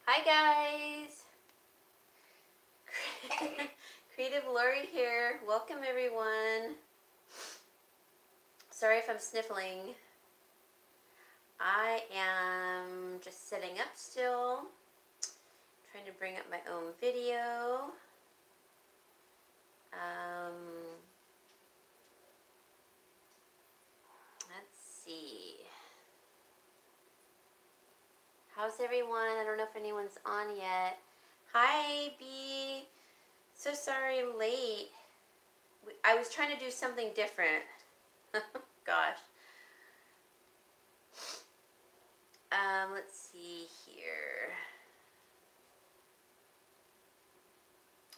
Hi guys! Creative Lori here. Welcome everyone. Sorry if I'm sniffling. I am just setting up still. Trying to bring up my own video. Let's see. How's everyone? I don't know if anyone's on yet. Hi, B. So sorry I'm late. I was trying to do something different. Gosh. Let's see here.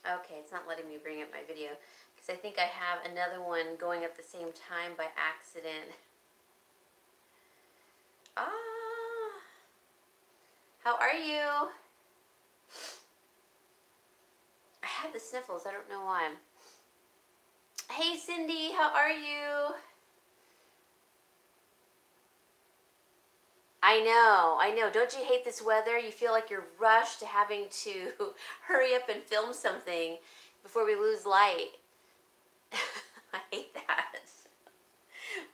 Okay, it's not letting me bring up my video because I think I have another one going at the same time by accident. How are you? I had the sniffles. I don't know why. Hey, Cindy, how are you? I know. Don't you hate this weather? You feel like you're rushed to having to hurry up and film something before we lose light. I hate that.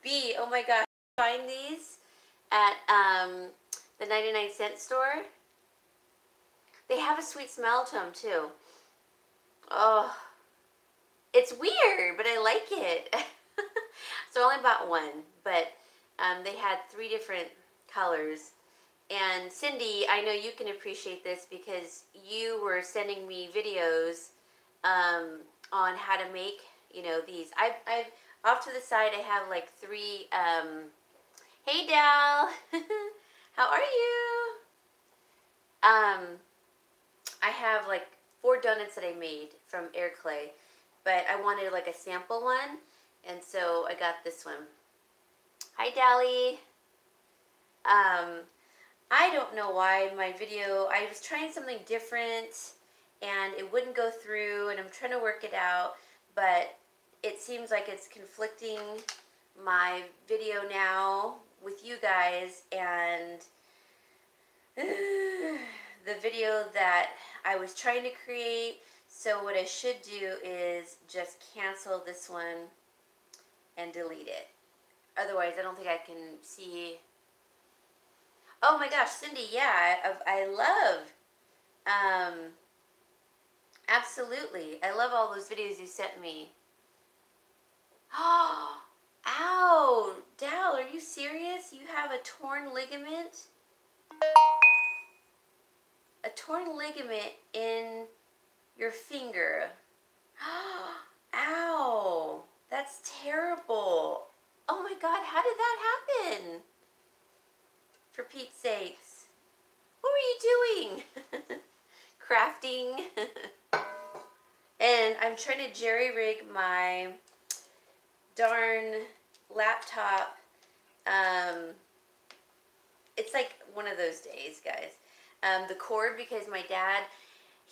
B, oh my gosh, find these at the 99-cent store. They have a sweet smell to them too. Oh, it's weird, but I like it. So I only bought one, but they had 3 different colors. And Cindy, I know you can appreciate this because you were sending me videos on how to make, these. I've off to the side, I have like 3, hey Dal, how are you? I have like 4 donuts that I made from air clay, but I wanted like a sample one, and so I got this one. Hi Dally. I don't know why my video, I was trying something different and it wouldn't go through, and I'm trying to work it out, but it seems like it's conflicting my video now with you guys and the video that I was trying to create. So what I should do is just cancel this one and delete it. Otherwise, I don't think I can see. Oh my gosh, Cindy, yeah, I love, absolutely. I love all those videos you sent me. Oh, ow, Dal, are you serious? You have a torn ligament? A torn ligament in your finger. Ow, that's terrible. Oh my God, how did that happen? For Pete's sakes. What were you doing? Crafting. And I'm trying to jerry-rig my darn laptop. It's like one of those days, guys. The cord, because my dad,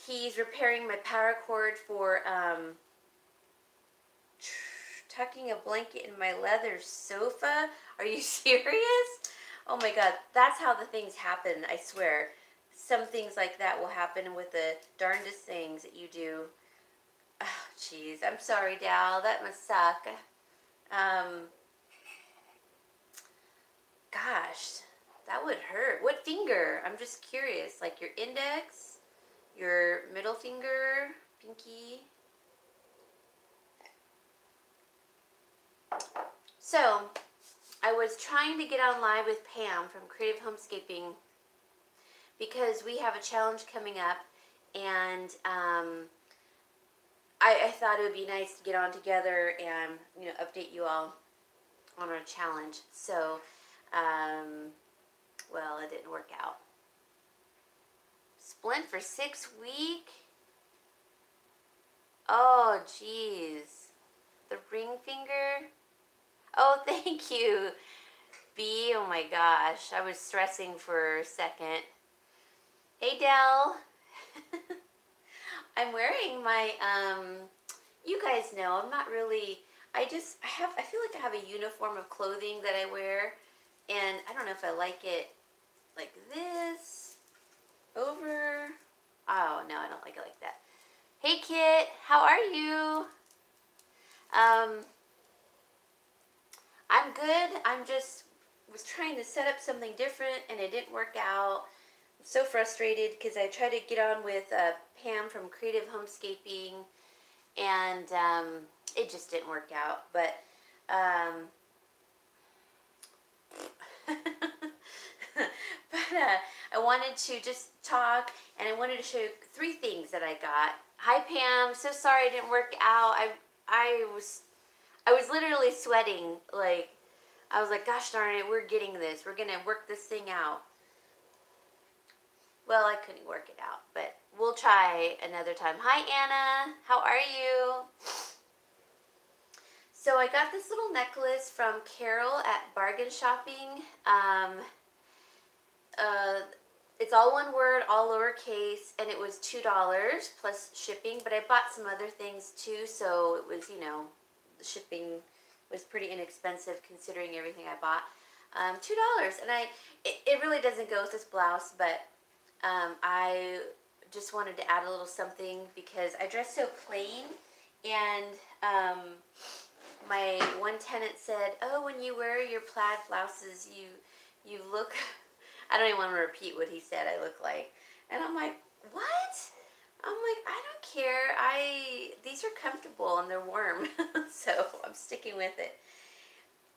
he's repairing my power cord for tucking a blanket in my leather sofa. Are you serious? Oh my God, that's how the things happen, I swear. Some things like that will happen with the darndest things that you do. Oh, jeez, I'm sorry, Dal, that must suck. Gosh, that would hurt. What finger? I'm just curious. Like your index, your middle finger, pinky. So, I was trying to get on live with Pam from Creative Homescaping because we have a challenge coming up, and I thought it would be nice to get on together and update you all on our challenge. So, well, it didn't work out. Splint for 6 weeks? Oh, geez. The ring finger? Oh, thank you, B. Oh my gosh, I was stressing for a second. Hey, Dell. I'm wearing my, you guys know, I'm not really, I feel like I have a uniform of clothing that I wear, and I don't know if I like it like this, over, Hey Kit, how are you? Um, I'm good. I'm just was trying to set up something different and it didn't work out. I'm so frustrated because I tried to get on with Pam from Creative Homescaping and it just didn't work out. But um, I wanted to just talk and I wanted to show you 3 things that I got. Hi Pam, so sorry it didn't work out. I was literally sweating. Like I was like, gosh darn it, we're getting this. We're gonna work this thing out. Well, I couldn't work it out, but we'll try another time. Hi Anna, how are you? So I got this little necklace from Carol at Bargain Shopping. Uh, it's all one word, all lowercase, and it was $2 plus shipping. But I bought some other things too, so it was, the shipping was pretty inexpensive considering everything I bought. $2, and it really doesn't go with this blouse, but I just wanted to add a little something because I dress so plain, and my one tenant said, "Oh, when you wear your plaid blouses, you look." I don't even want to repeat what he said I look like, and I'm like, "What?" I'm like, "I don't care. These are comfortable and they're warm, so I'm sticking with it."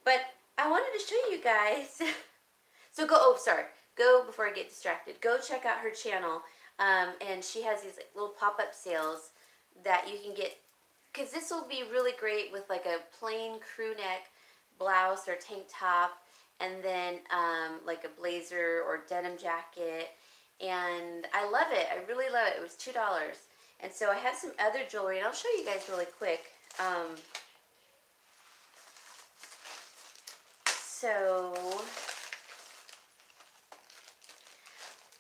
But I wanted to show you guys. So go. Oh, sorry. Go before I get distracted. Go check out her channel, and she has these like, little pop-up sales that you can get. Because this will be really great with like a plain crew neck blouse or tank top, and then like a blazer or denim jacket. And I love it. I really love it. It was $2. And so I have some other jewelry, and I'll show you guys really quick. So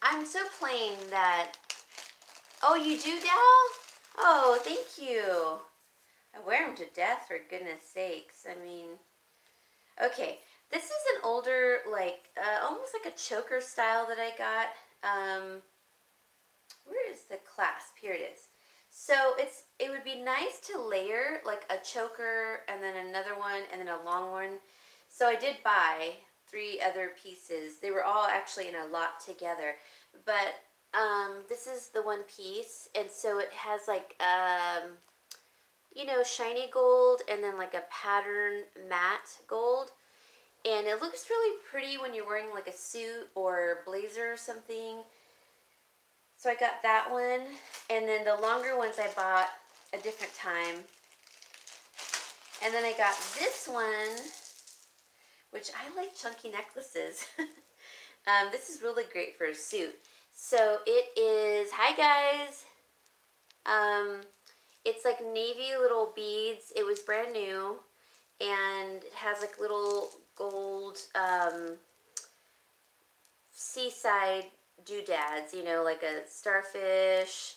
I'm so plain that. Oh, you do, Dal? Oh, thank you. I wear them to death, for goodness sakes. I mean, okay. This is an older, like, almost like a choker style that I got. Where is the clasp? Here it is. So it would be nice to layer like a choker and then another one and then a long one. So I did buy 3 other pieces. They were all actually in a lot together. But this is the one piece, and so it has like shiny gold and then like a pattern matte gold. And it looks really pretty when you're wearing like a suit or blazer or something. So I got that one, and then the longer ones I bought a different time. And then I got this one, which I like chunky necklaces. This is really great for a suit. So it is, hi guys. It's like navy little beads. It was brand new, and it has like little gold seaside doodads, like a starfish,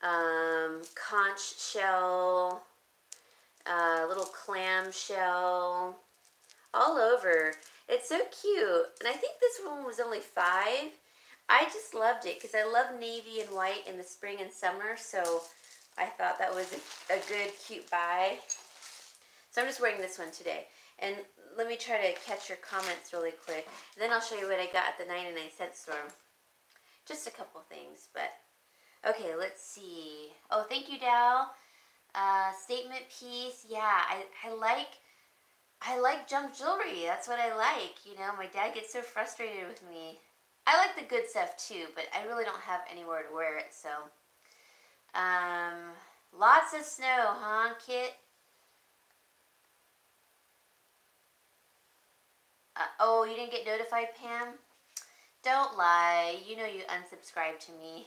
conch shell, little clam shell, all over. It's so cute. And I think this one was only $5. I just loved it because I love navy and white in the spring and summer, so I thought that was a good, cute buy. So I'm just wearing this one today. And let me try to catch your comments really quick. And then I'll show you what I got at the 99-cent store. Just a couple things, but okay, let's see. Oh, thank you, Dal. Statement piece. Yeah, I like junk jewelry. That's what I like. My dad gets so frustrated with me. I like the good stuff too, but I really don't have anywhere to wear it, so. Lots of snow, huh, Kit? Oh, you didn't get notified, Pam? Don't lie. You know you unsubscribed to me.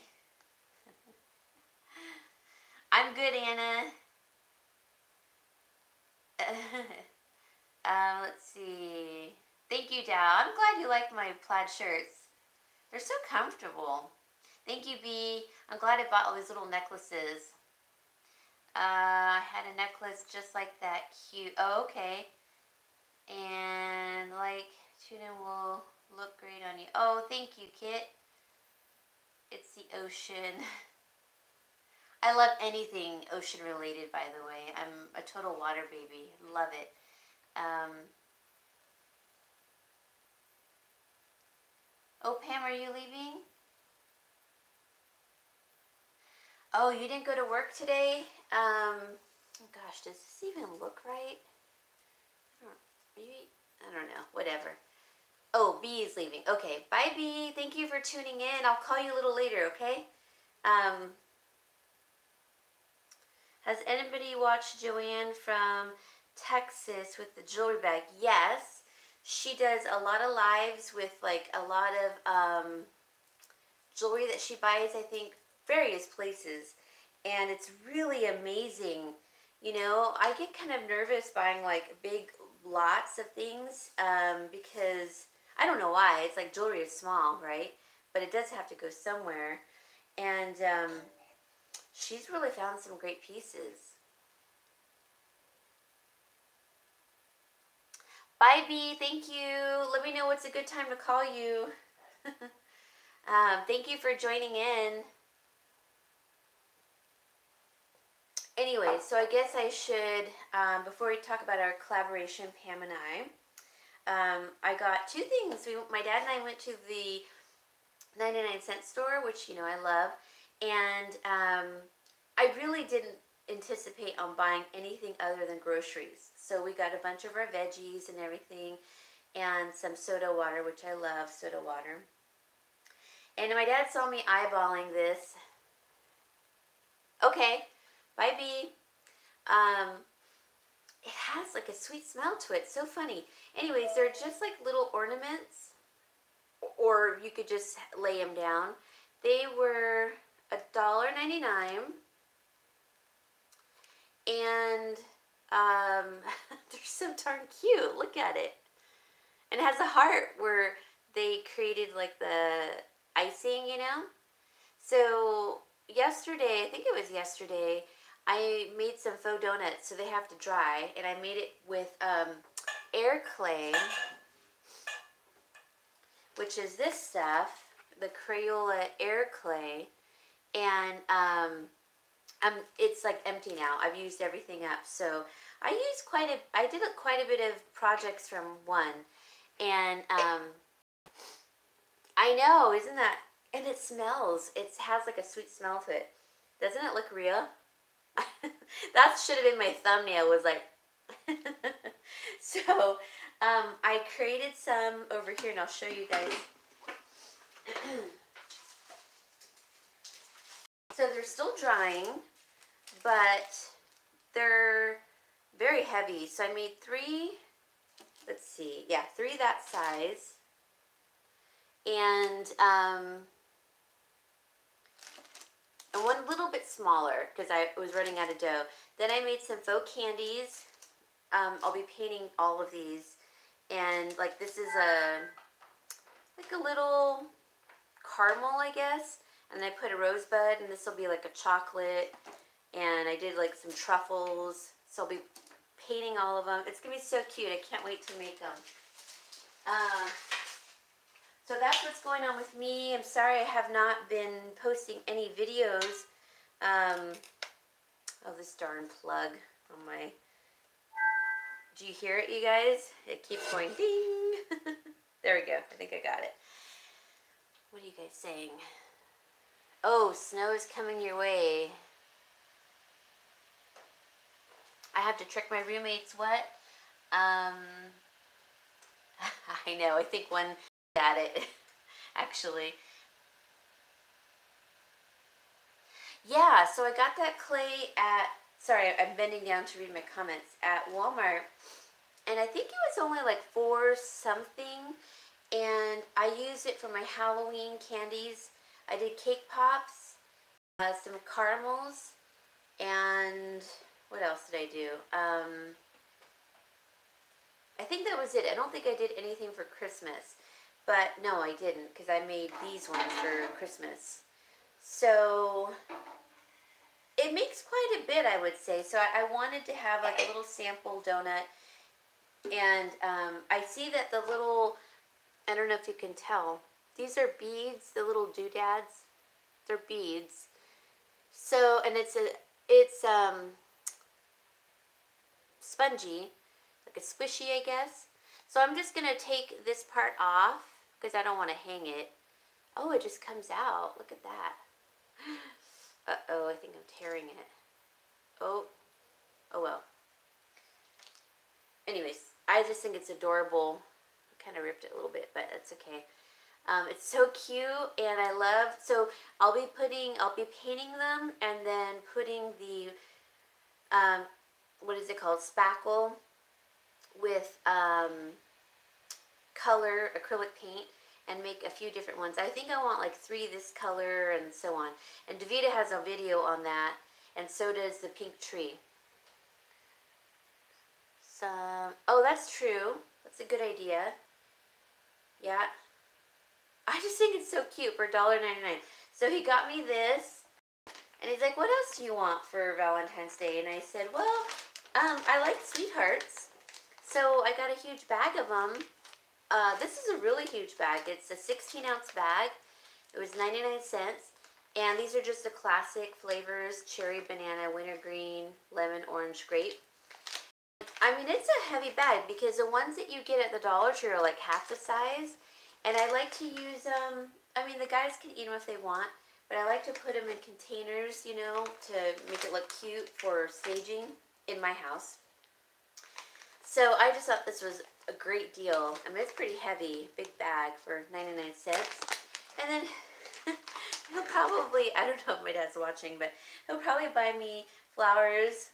I'm good, Anna. Let's see. Thank you, Dow. I'm glad you like my plaid shirts. They're so comfortable. Thank you, B. I'm glad I bought all these little necklaces. I had a necklace just like that. Cute. Oh, okay. And like tuna will look great on you. Oh, thank you, Kit. It's the ocean. I love anything ocean related, by the way. I'm a total water baby. Love it. Oh, Pam, are you leaving? Oh, you didn't go to work today? Gosh, does this even look right? Maybe, I don't know. Whatever. Oh, B is leaving. Okay, bye, B. Thank you for tuning in. I'll call you a little later, okay? Has anybody watched Joanne from Texas with the jewelry bag? Yes. She does a lot of lives with like a lot of jewelry that she buys, I think, various places. And it's really amazing. You know, I get kind of nervous buying like big lots of things because I don't know why. It's like jewelry is small, right? But it does have to go somewhere. And she's really found some great pieces. Bye, B. Thank you. Let me know what's a good time to call you. Thank you for joining in. Anyway, so I guess I should, before we talk about our collaboration, Pam and I got two things. My dad and I went to the 99-cent store, which, you know, I love. And I really didn't anticipate on buying anything other than groceries. So we got a bunch of our veggies and everything, and some soda water, which I love soda water. And my dad saw me eyeballing this. Okay, bye, B. It has like a sweet smell to it. So funny. Anyways, they're just like little ornaments, or you could just lay them down. They were $1.99, and they're so darn cute. Look at it. And it has a heart where they created like the icing, you know? So yesterday, I think it was yesterday, I made some faux donuts, so they have to dry, and I made it with air clay, which is this stuff, the Crayola air clay, and it's like empty now. I've used everything up, so I did quite a bit of projects from one, and I know, isn't that? And it smells. It has like a sweet smell to it. Doesn't it look real? That should have been my thumbnail. Was like, so I created some over here, and I'll show you guys. So they're still drying, but they're very heavy. So I made three. Let's see, yeah, three that size, and one little bit smaller because I was running out of dough. Then I made some faux candies. I'll be painting all of these, and like this is like a little caramel, I guess, and I put a rosebud, and this will be like a chocolate, and I did like some truffles, so I'll be painting all of them. It's gonna be so cute. I can't wait to make them. So that's what's going on with me. I'm sorry I have not been posting any videos. Oh, this darn plug on my... Do you hear it, you guys? It keeps going ding. There we go. I think I got it. What are you guys saying? Oh, snow is coming your way. I have to trick my roommates. What? I know. I think one at it, actually. Yeah, so I got that clay at, sorry, I'm bending down to read my comments, at Walmart, and I think it was only like $4 something, and I used it for my Halloween candies. I did cake pops, some caramels, and what else did I do? I think that was it. I don't think I did anything for Christmas. But no, I didn't, because I made these ones for Christmas. So it makes quite a bit, I would say. So I wanted to have like a little sample donut. And I see that the little, I don't know if you can tell, these are beads, the little doodads. They're beads. So, and it's spongy, like a squishy, I guess. So I'm just gonna take this part off because I don't want to hang it. Oh, it just comes out. Look at that. Uh-oh, I think I'm tearing it. Oh, oh well. Anyways, I just think it's adorable. I kind of ripped it a little bit, but it's okay. It's so cute, and I love, so I'll be painting them, and then putting the, what is it called, spackle with color acrylic paint, and make a few different ones. I think I want like 3 this color and so on. And Davita has a video on that, and so does the pink tree. Oh, that's true. That's a good idea. Yeah. I just think it's so cute for $1.99. So he got me this, and he's like, what else do you want for Valentine's Day? And I said, well, I like sweethearts. So I got a huge bag of them. This is a really huge bag. It's a 16-ounce bag. It was 99 cents. And these are just the classic flavors: cherry, banana, wintergreen, lemon, orange, grape. I mean, it's a heavy bag because the ones that you get at the Dollar Tree are like half the size. And I like to use them, I mean, the guys can eat them if they want, but I like to put them in containers, you know, to make it look cute for staging in my house. So I just thought this was a great deal. I mean, it's pretty heavy, big bag for 99 cents. And then he'll probably, I don't know if my dad's watching, but he'll probably buy me flowers,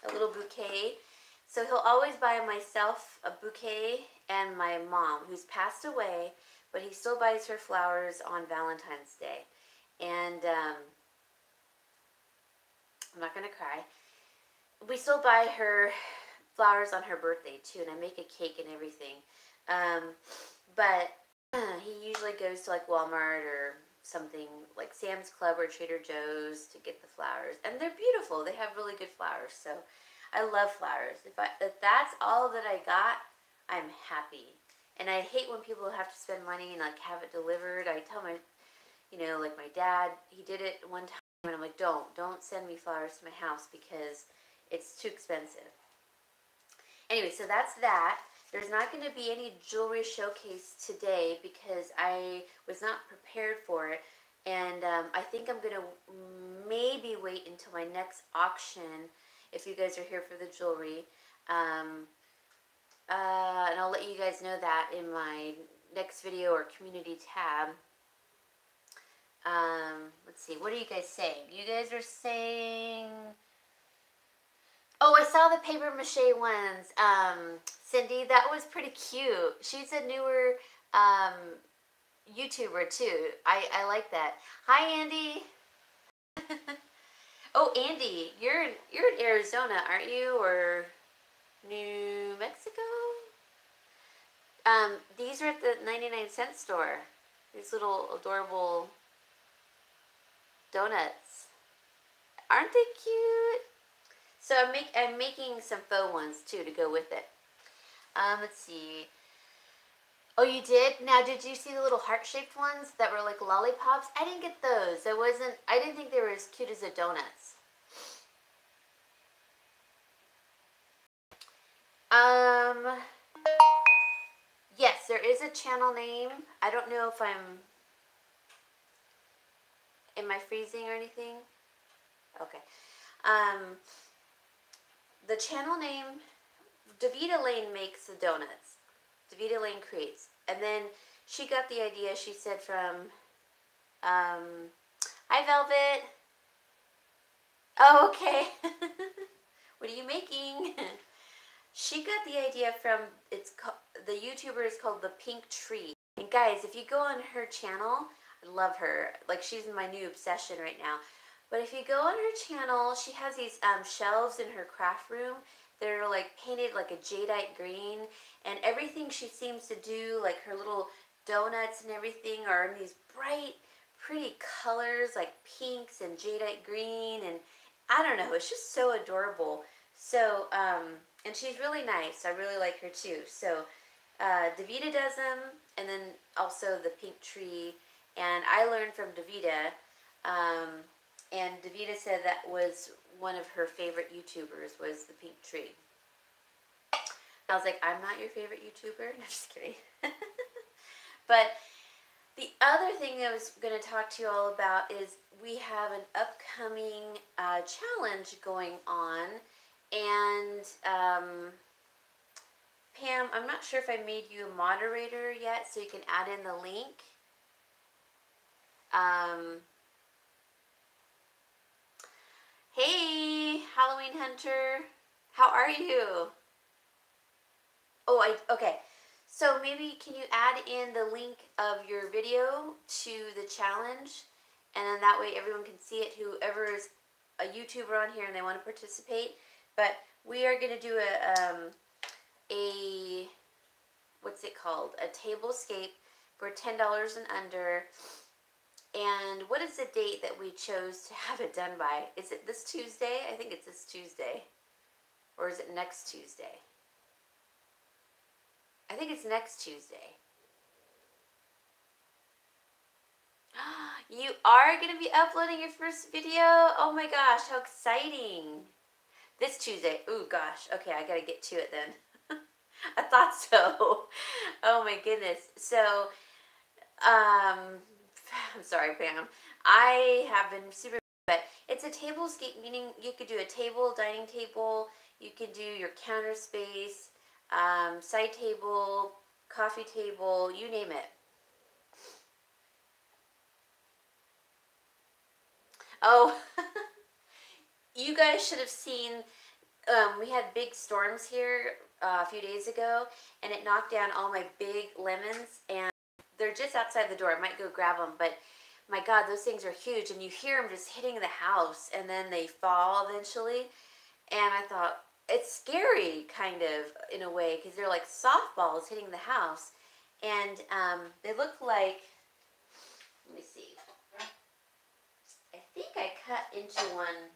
a little bouquet. So he'll always buy myself a bouquet and my mom, who's passed away, but he still buys her flowers on Valentine's Day. And I'm not going to cry. We still buy her flowers on her birthday, too, and I make a cake and everything. But he usually goes to, like, Walmart or something, like Sam's Club or Trader Joe's to get the flowers. And they're beautiful. They have really good flowers, so I love flowers. If that's all that I got, I'm happy. And I hate when people have to spend money and like have it delivered. I tell my, you know, like my dad, he did it one time, and I'm like, don't send me flowers to my house because it's too expensive. Anyway, so that's that. There's not going to be any jewelry showcase today because I was not prepared for it. And I think I'm going to maybe wait until my next auction if you guys are here for the jewelry. And I'll let you guys know that in my next video or community tab. Let's see, what are you guys saying? You guys are saying, oh, I saw the paper mache ones. Cindy, that was pretty cute. She's a newer YouTuber too. I like that. Hi, Andy. Oh, Andy, you're in Arizona, aren't you, or New Mexico? These are at the 99-cent store. These little adorable donuts. Aren't they cute? So I'm making some faux ones too to go with it. Let's see. Oh, you did? Now, did you see the little heart-shaped ones that were like lollipops? I didn't get those. I didn't think they were as cute as the donuts. Yes, there is a channel name. I don't know if am I freezing or anything? Okay. The channel name, Davita Lane makes the donuts. Davita Lane creates. And then she got the idea, she said, from, hi, Velvet. Oh, okay. What are you making? She got the idea from, the YouTuber is called The Pink Tree. And guys, if you go on her channel, I love her. Like, she's my new obsession right now. But if you go on her channel, she has these shelves in her craft room that are like painted like a jadeite green. And everything she seems to do, like her little donuts and everything, are in these bright, pretty colors like pinks and jadeite green. And I don't know, it's just so adorable. So, and she's really nice. I really like her too. So, Davita does them, and then also the Pink Tree. And I learned from Davita. And Davita said that was one of her favorite YouTubers, was the Pink Tree. I was like, I'm not your favorite YouTuber. No, just kidding. But the other thing I was going to talk to you all about is we have an upcoming challenge going on. And Pam, I'm not sure if I made you a moderator yet, so you can add in the link. Hey, Halloween Hunter. How are you? Oh, okay. So maybe can you add in the link of your video to the challenge, and then that way everyone can see it, whoever is a YouTuber on here and they want to participate. But we are going to do a what's it called? A tablescape for $10 and under. And what is the date that we chose to have it done by? Is it this Tuesday? I think it's this Tuesday. Or is it next Tuesday? I think it's next Tuesday. You are going to be uploading your first video? Oh my gosh, how exciting. This Tuesday. Ooh, gosh. Okay, I got to get to it then. I thought so. Oh my goodness. So, I'm sorry, Pam. I have been super, but it's a tablescape, meaning you could do a table, dining table, you could do your counter space, side table, coffee table, you name it. Oh, you guys should have seen, we had big storms here a few days ago, and it knocked down all my big lemons, and they're just outside the door. I might go grab them, but my God, those things are huge, and you hear them just hitting the house, and then they fall eventually. And I thought, it's scary, kind of, in a way, because they're like softballs hitting the house. And they look like, let me see. I think I cut into one.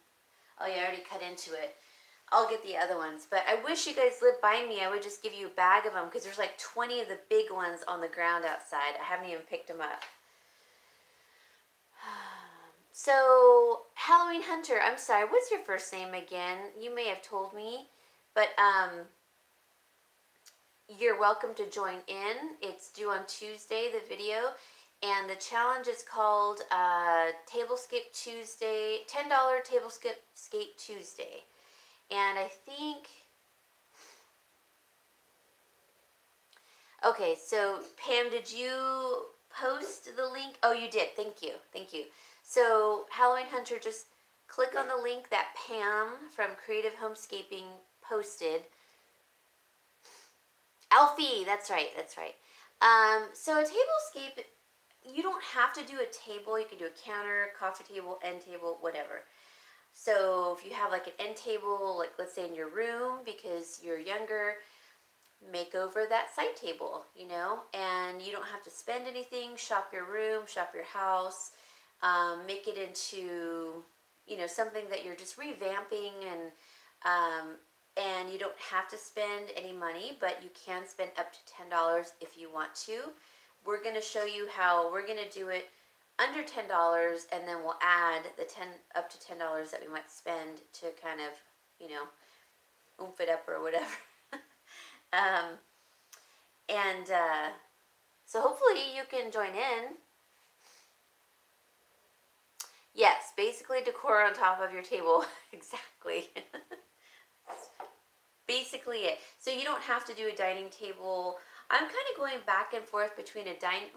Oh, yeah, I already cut into it. I'll get the other ones. But I wish you guys lived by me. I would just give you a bag of them, because there's like 20 of the big ones on the ground outside. I haven't even picked them up. So, Halloween Hunter, I'm sorry, what's your first name again? You may have told me, but you're welcome to join in. It's due on Tuesday, the video, and the challenge is called Tablescape Tuesday, $10 Tablescape Tuesday. And I think, okay, so Pam, did you post the link? Oh, you did. Thank you. Thank you. So, Halloween Hunter, just click on the link that Pam from Creative Homescaping posted. Alfie, that's right, that's right. So a tablescape, you don't have to do a table. You can do a counter, coffee table, end table, whatever. So if you have like an end table, like let's say in your room because you're younger, make over that side table, you know, and you don't have to spend anything. Shop your room, shop your house, make it into, you know, something that you're just revamping, and you don't have to spend any money, but you can spend up to $10 if you want to. We're going to show you how we're going to do it under $10, and then we'll add the up to $10 that we might spend to kind of, you know, oomph it up or whatever. So hopefully you can join in. Yes, basically decor on top of your table. Exactly. Basically it. So you don't have to do a dining table. I'm kind of going back and forth between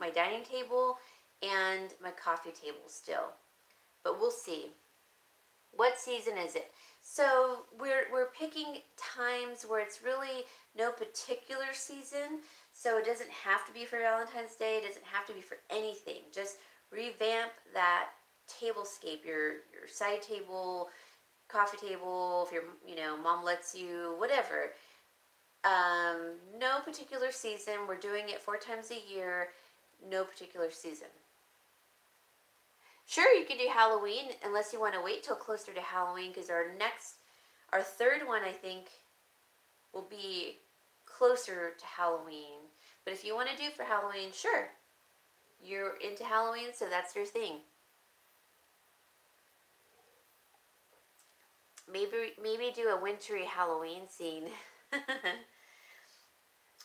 my dining table and my coffee table still. But we'll see. What season is it? So we're picking times where it's really no particular season. So it doesn't have to be for Valentine's Day. It doesn't have to be for anything. Just revamp that tablescape, your side table, coffee table, if your, you know, mom lets you, whatever. No particular season. We're doing it 4 times a year. No particular season. Sure, you could do Halloween unless you want to wait till closer to Halloween, because our third one, I think, will be closer to Halloween. But if you want to do for Halloween, sure. You're into Halloween, so that's your thing. Maybe do a wintry Halloween scene.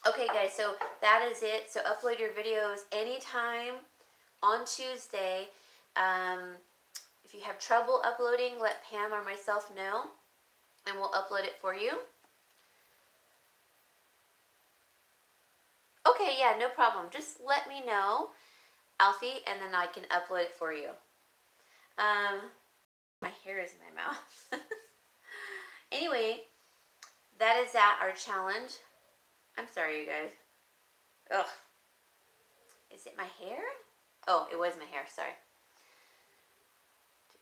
Okay, guys, so that is it. So upload your videos anytime on Tuesday. If you have trouble uploading, let Pam or myself know, and we'll upload it for you. Okay, yeah, no problem. Just let me know, Alfie, and then I can upload it for you. My hair is in my mouth. Anyway, that is that, our challenge. I'm sorry, you guys. Ugh. Is it my hair? Oh, it was my hair, sorry.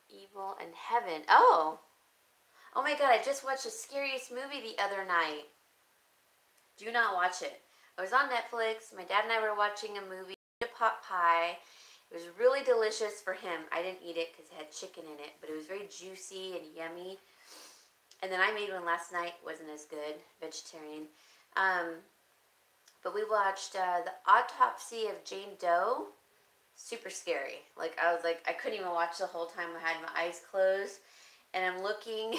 Evil and Heaven. Oh. Oh my god, I just watched the scariest movie the other night. Do not watch it. I was on Netflix. My dad and I were watching a movie, a pot pie. It was really delicious for him. I didn't eat it because it had chicken in it, but it was very juicy and yummy. And then I made one last night. Wasn't as good, vegetarian. But we watched The Autopsy of Jane Doe. Super scary. Like, I was like, I couldn't even watch the whole time. I had my eyes closed. And I'm looking,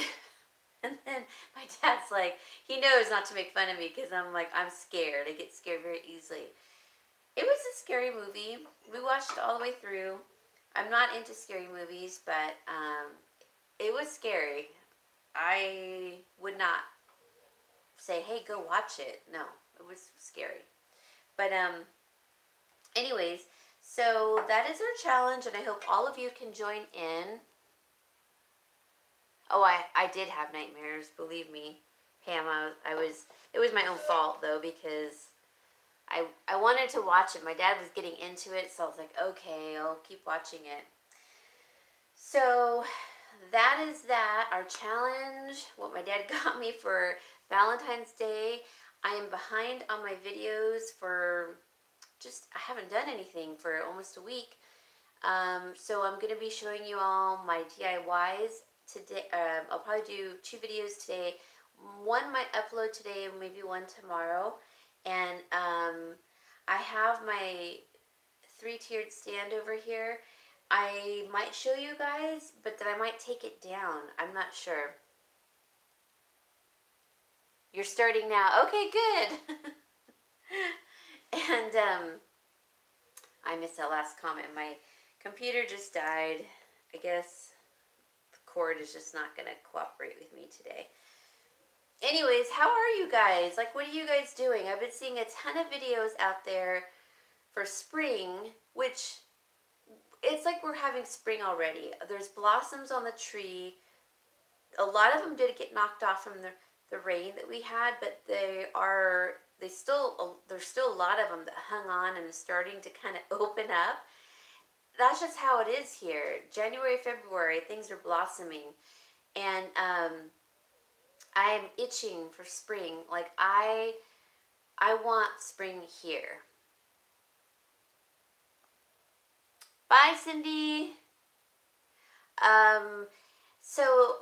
and then my dad's like, he knows not to make fun of me because I'm like, I'm scared. I get scared very easily. It was a scary movie. We watched it all the way through. I'm not into scary movies, but it was scary. I would not say, hey, go watch it. No, it was scary. But anyways, so that is our challenge, and I hope all of you can join in. Oh, I did have nightmares, believe me, Pam. It was my own fault, though, because I wanted to watch it. My dad was getting into it, so I was like, okay, I'll keep watching it. So that is that, our challenge, what my dad got me for Valentine's Day. I am behind on my videos for I haven't done anything for almost a week. So I'm going to be showing you all my DIYs today. I'll probably do 2 videos today. One might upload today, maybe one tomorrow. And I have my 3-tiered stand over here. I might show you guys, but then I might take it down. I'm not sure. You're starting now. Okay, good. And I missed that last comment. My computer just died. I guess the cord is just not going to cooperate with me today. Anyways, how are you guys? Like, what are you guys doing? I've been seeing a ton of videos out there for spring, which it's like we're having spring already. There's blossoms on the tree. A lot of them did get knocked off from the rain that we had, but there's still a lot of them that hung on and is starting to kind of open up. That's just how it is here. January, February, things are blossoming. And I am itching for spring. Like, I want spring here. Bye, Cindy. So,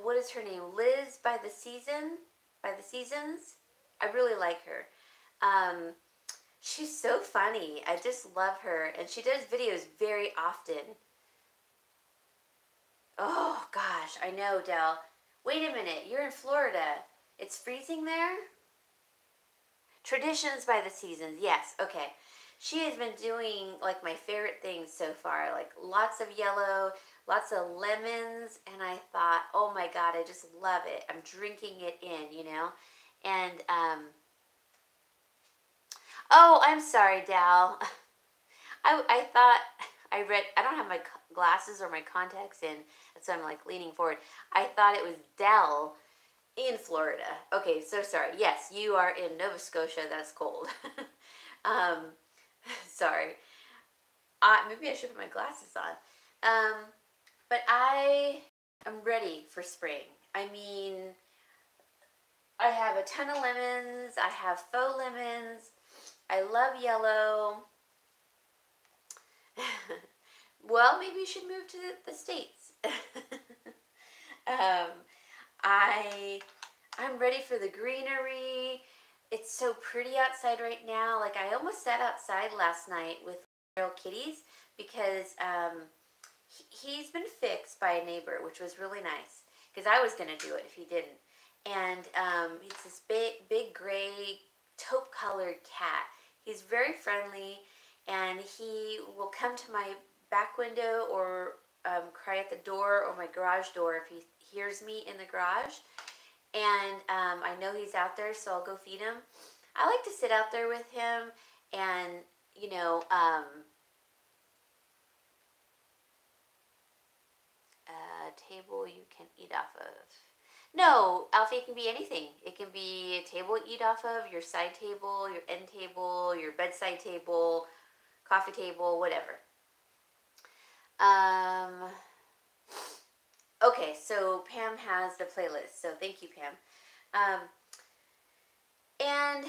what is her name? Liz by the Seasons. I really like her. She's so funny. I just love her. And she does videos very often. Oh, gosh. I know, Del. Wait a minute. You're in Florida. It's freezing there? Traditions by the Seasons. Yes. Okay. She has been doing, like, my favorite things so far. Like, lots of yellow, lots of lemons. And I thought, oh, my God, I just love it. I'm drinking it in, you know? And, oh, I'm sorry, Dal. I thought I read, I don't have my glasses or my contacts in, so I'm like leaning forward. I thought it was Dell in Florida. Okay, so sorry. Yes, you are in Nova Scotia. That's cold. Sorry. Maybe I should put my glasses on. But I am ready for spring. I mean, I have a ton of lemons. I have faux lemons. I love yellow. Well, maybe you should move to the States. I'm ready for the greenery. It's so pretty outside right now. Like, I almost sat outside last night with little kitties because he's been fixed by a neighbor, which was really nice. because I was going to do it if he didn't. And it's this big gray taupe colored cat. He's very friendly, and he will come to my back window or cry at the door or my garage door if he hears me in the garage. And I know he's out there, so I'll go feed him. I like to sit out there with him and, you know, table you can eat off of. No, Alfie, it can be anything. It can be a table you eat off of, your side table, your end table, your bedside table, coffee table, whatever. Okay, so Pam has the playlist, so thank you, Pam. And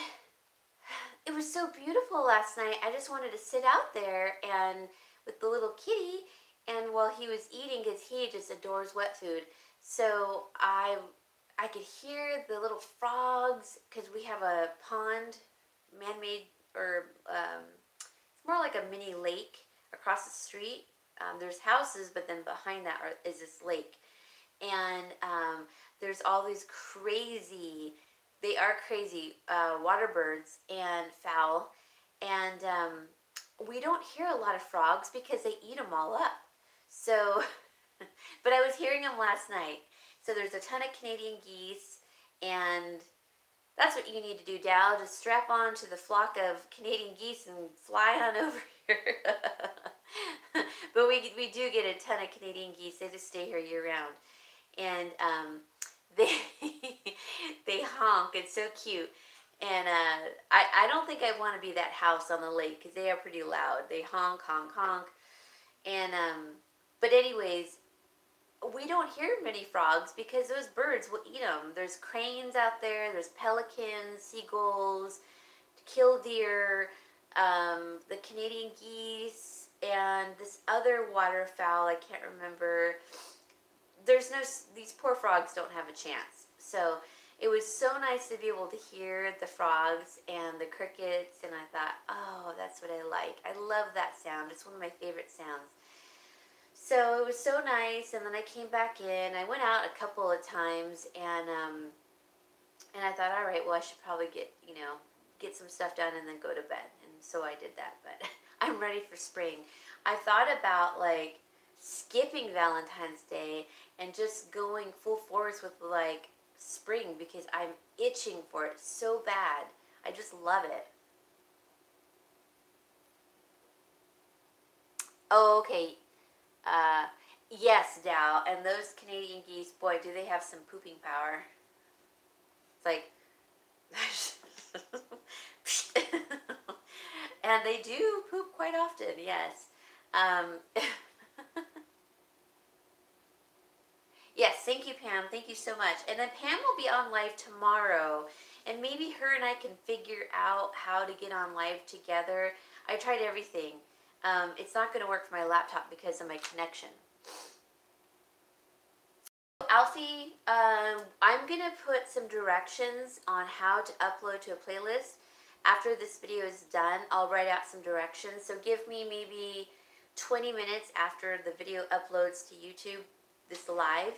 it was so beautiful last night. I just wanted to sit out there and with the little kitty, and while he was eating, because he just adores wet food, so I could hear the little frogs, because we have a pond, man-made, or it's more like a mini lake across the street. There's houses, but then behind that is this lake. And there's all these crazy, they are crazy, water birds and fowl. And we don't hear a lot of frogs because they eat them all up. So, but I was hearing them last night. So there's a ton of Canadian geese, and that's what you need to do, Dal. Just strap on to the flock of Canadian geese and fly on over here. But we do get a ton of Canadian geese. They just stay here year round. And they they honk. It's so cute. And I don't think I want to be that house on the lake because they are pretty loud. They honk, honk, honk. And but anyways, we don't hear many frogs because those birds will eat them. There's cranes out there. There's pelicans, seagulls, killdeer, the Canadian geese, and this other waterfowl. I can't remember. These poor frogs don't have a chance. So it was so nice to be able to hear the frogs and the crickets, and I thought, oh, that's what I like. I love that sound. It's one of my favorite sounds. So it was so nice, and then I came back in. I went out a couple of times, and I thought, all right, well, I should probably get some stuff done and then go to bed. And so I did that, but I'm ready for spring. I thought about, like, skipping Valentine's Day and just going full force with, like, spring because I'm itching for it so bad. I just love it. Oh, okay. Yes, Dow. And those Canadian geese, boy, do they have some pooping power. It's like, and they do poop quite often, yes. Yes, thank you, Pam. Thank you so much. And then Pam will be on live tomorrow, and maybe her and I can figure out how to get on live together. I tried everything. It's not going to work for my laptop because of my connection. Alfie, I'm going to put some directions on how to upload to a playlist. After this video is done, I'll write out some directions. So give me maybe 20 minutes after the video uploads to YouTube, this live,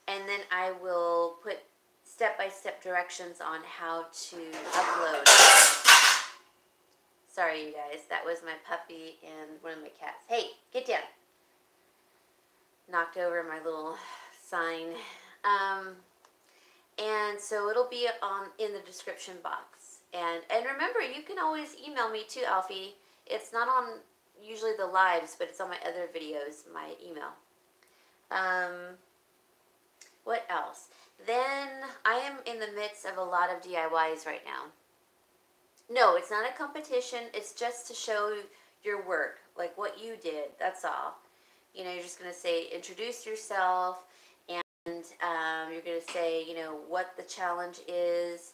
and then I will put step-by-step directions on how to upload. Sorry, you guys. That was my puppy and one of my cats. Hey, get down. Knocked over my little sign. And so it'll be in the description box. And remember, you can always email me too, Alfie. It's not on usually the lives, but it's on my other videos, my email. What else? Then I am in the midst of a lot of DIYs right now. No, it's not a competition. It's just to show your work, like what you did. That's all. You know, you're just going to say, introduce yourself, and you're going to say, you know, what the challenge is.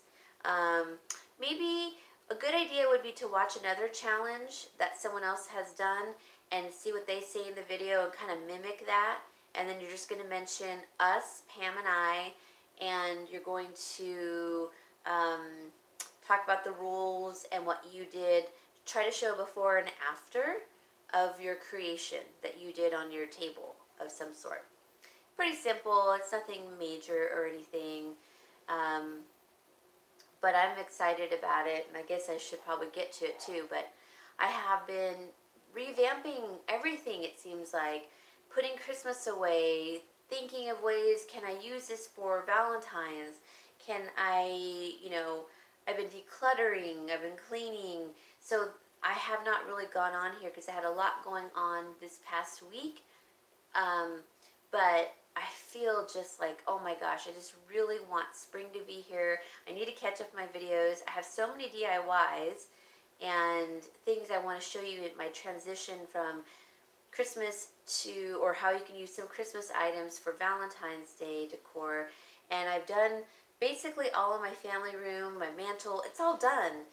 Maybe a good idea would be to watch another challenge that someone else has done and see what they say in the video and kind of mimic that. And then you're just going to mention us, Pam and I, and you're going to talk about the rules and what you did. Try to show before and after of your creation that you did on your table of some sort. pretty simple. It's nothing major or anything. Um, but I'm excited about it, and I guess I should probably get to it too. But I have been revamping everything, it seems like, putting Christmas away, thinking of ways, can I use this for Valentine's? Can I, I've been decluttering, I've been cleaning. So I have not really gone on here because I had a lot going on this past week. But I feel just like, oh my gosh, I just really want spring to be here. I need to catch up my videos. I have so many DIYs and things I want to show you in my transition from Christmas to, or how you can use some Christmas items for Valentine's Day decor. And I've done basically all of my family room, my mantle, it's all done.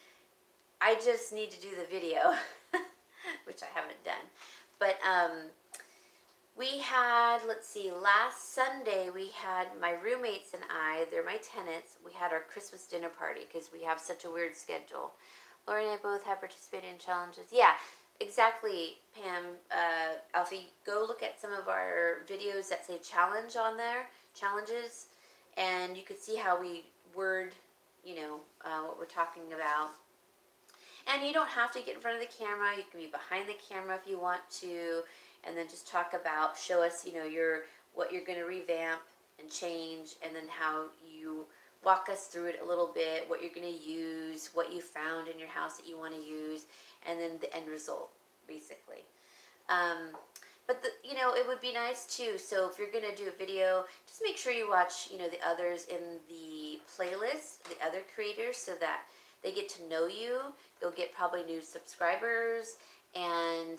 I just need to do the video, which I haven't done. But we had, let's see, last Sunday we had my roommates and I, they're my tenants, we had our Christmas dinner party because we have such a weird schedule. Lori and I both have participated in challenges. Yeah, exactly, Pam. Alfie, go look at some of our videos that say challenge on there, challenges, and you could see how we word, what we're talking about. And you don't have to get in front of the camera. You can be behind the camera if you want to, and then just talk about, show us, what you're going to revamp and change, and then how you walk us through it a little bit, what you're going to use, what you found in your house that you want to use, and then the end result, basically. But it would be nice too. So if you're going to do a video, just make sure you watch, the others in the playlist, the other creators, so that they get to know you. You'll get probably new subscribers, and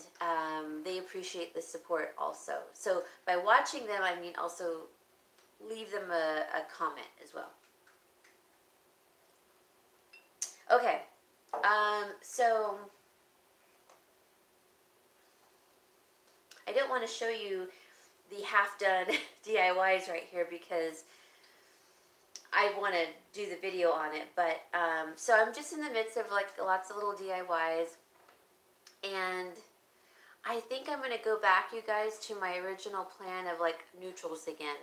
they appreciate the support also. So by watching them, I mean also leave them a comment as well. Okay, so I didn't want to show you the half-done DIYs right here because I want to do the video on it, but so I'm just in the midst of like lots of little DIYs, and I think I'm going to go back, you guys, to my original plan of like neutrals again.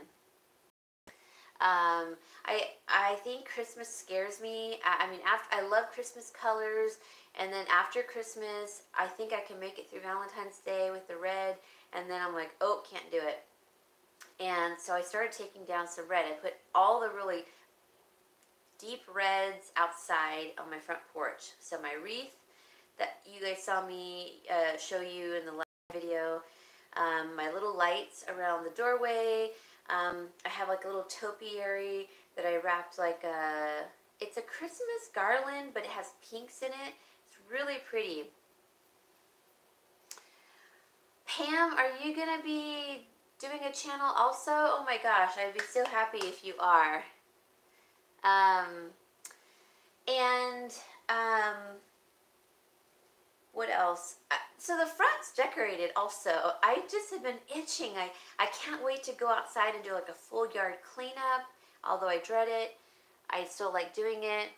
I think Christmas scares me. I mean, I love Christmas colors, and then after Christmas, I think I can make it through Valentine's Day with the red, and then I'm like, oh, can't do it. And so I started taking down some red. I put all the really deep reds outside on my front porch. So my wreath that you guys saw me show you in the last video, my little lights around the doorway. I have like a little topiary that I wrapped like it's a Christmas garland, but it has pinks in it. It's really pretty. Pam, are you going to be doing a channel also? Oh my gosh, I'd be so happy if you are. What else? So the front's decorated also. I just have been itching. I can't wait to go outside and do like a full yard cleanup. Although I dread it, I still like doing it.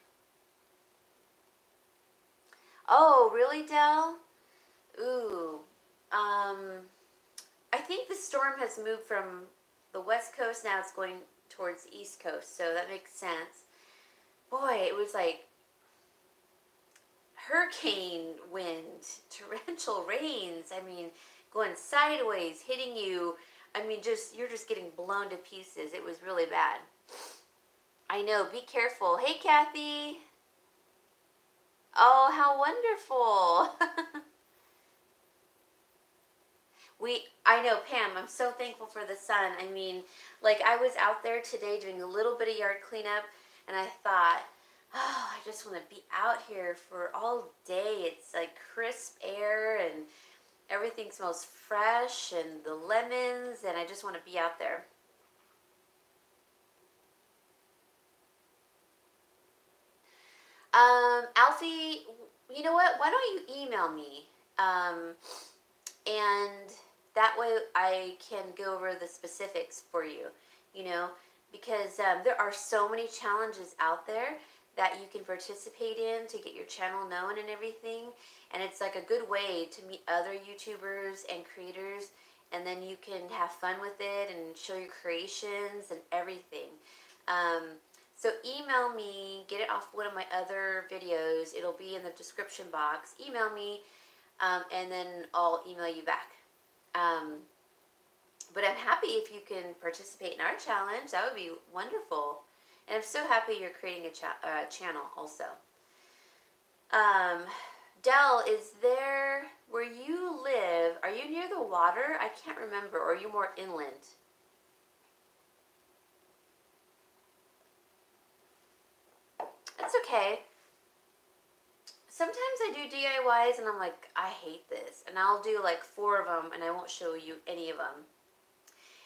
Oh, really, Del? Ooh. I think the storm has moved from the west coast, now it's going towards the east coast, so that makes sense. Boy, it was like hurricane wind, torrential rains. I mean, going sideways, hitting you. I mean, you're just getting blown to pieces. It was really bad. I know, be careful. Hey, Kathy. Oh, how wonderful. I know, Pam, I'm so thankful for the sun. I mean, like I was out there today doing a little bit of yard cleanup, and I thought, oh, I just want to be out here for all day. It's like crisp air and everything smells fresh and the lemons, and I just want to be out there. Alfie, you know what? Why don't you email me? And that way I can go over the specifics for you, because there are so many challenges out there that you can participate in to get your channel known and everything. And it's like a good way to meet other YouTubers and creators and then you can have fun with it and show your creations and everything. So email me, get it off one of my other videos. It'll be in the description box. Email me, and then I'll email you back. But I'm happy if you can participate in our challenge. That would be wonderful. And I'm so happy you're creating a channel also. Dell, is there, where you live, are you near the water? I can't remember. Or are you more inland? That's okay. Sometimes I do DIYs and I'm like, I hate this. And I'll do like 4 of them and I won't show you any of them.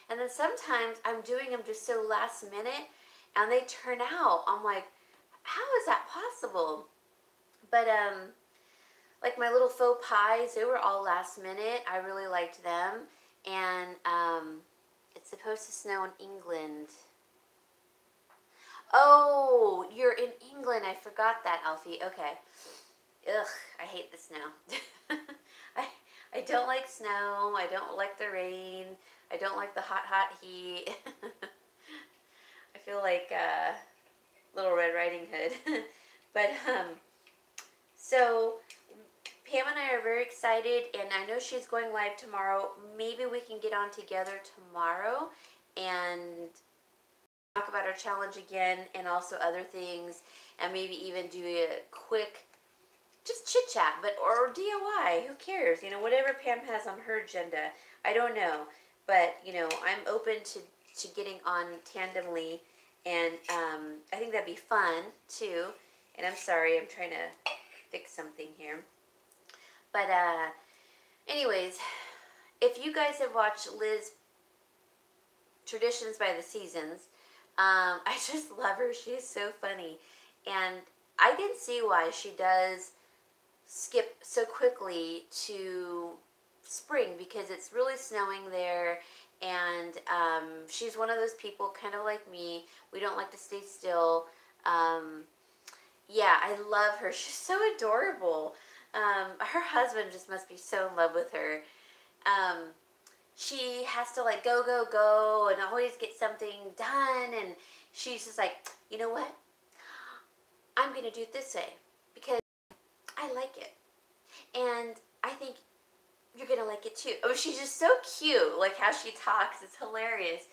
And then sometimes I'm doing them just so last minute and they turn out. I'm like, how is that possible? But like my little faux pies, they were all last minute. I really liked them. And it's supposed to snow in England. Oh, you're in England. I forgot that, Alfie. Okay. Ugh, I hate the snow. I don't like snow. I don't like the rain. I don't like the hot, hot heat. I feel like Little Red Riding Hood. But, so Pam and I are very excited, and I know she's going live tomorrow. Maybe we can get on together tomorrow and talk about our challenge again and also other things, and maybe even do a quick just chit chat, but or DIY, who cares? You know, whatever Pam has on her agenda. I don't know, but you know, I'm open to getting on tandemly, and I think that'd be fun too. And I'm sorry, I'm trying to fix something here. But anyways, if you guys have watched Liz Traditions by the Seasons, I just love her. She's so funny, and I can see why she does skip so quickly to spring, because it's really snowing there, and she's one of those people kind of like me. We don't like to stay still. Yeah, I love her. She's so adorable. Her husband just must be so in love with her. She has to like go, go, go and always get something done, and she's just like, you know what? I'm going to do it this way because I like it. And I think you're going to like it too. Oh, she's just so cute. Like how she talks. It's hilarious.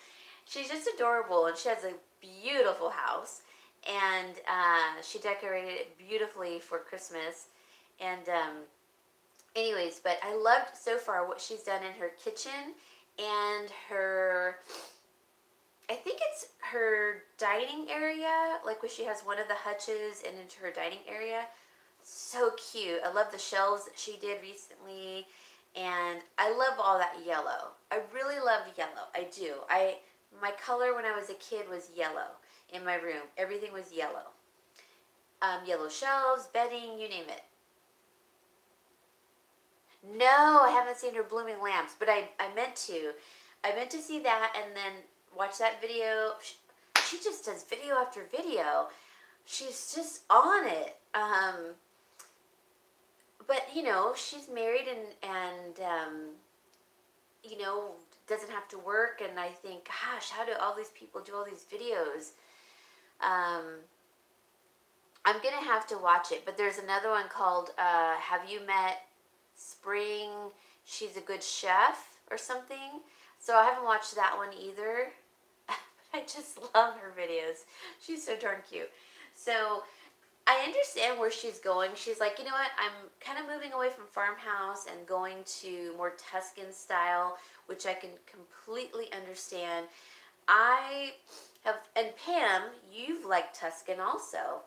She's just adorable, and she has a beautiful house. And she decorated it beautifully for Christmas. And anyways, but I loved so far what she's done in her kitchen and her, I think it's her dining area, like where she has one of the hutches and into her dining area. So cute. I love the shelves that she did recently, and I love all that yellow. I really love yellow. I do. My color when I was a kid was yellow in my room. Everything was yellow. Yellow shelves, bedding, you name it. No, I haven't seen her blooming lamps, but I meant to. I meant to see that and then watch that video. She just does video after video. She's just on it. But, you know, she's married and you know, doesn't have to work. And I think, gosh, how do all these people do all these videos? I'm going to have to watch it. But there's another one called Have You Met Spring? She's a Good Chef or something. So I haven't watched that one either. I just love her videos. She's so darn cute. So I understand where she's going. She's like, you know what? I'm kind of moving away from farmhouse and going to more Tuscan style, which I can completely understand. I have, and Pam, you've liked Tuscan also.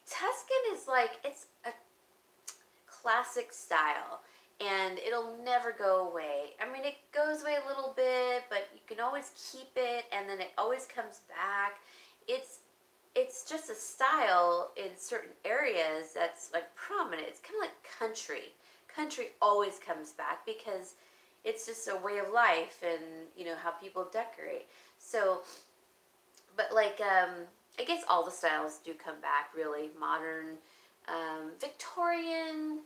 Tuscan is like, it's a classic style, and it'll never go away. I mean, it goes away a little bit, but you can always keep it, and then it always comes back. It's just a style in certain areas that's like prominent. It's kind of like country. Country always comes back because it's just a way of life, and you know how people decorate. So, but like I guess all the styles do come back, really. Modern, Victorian,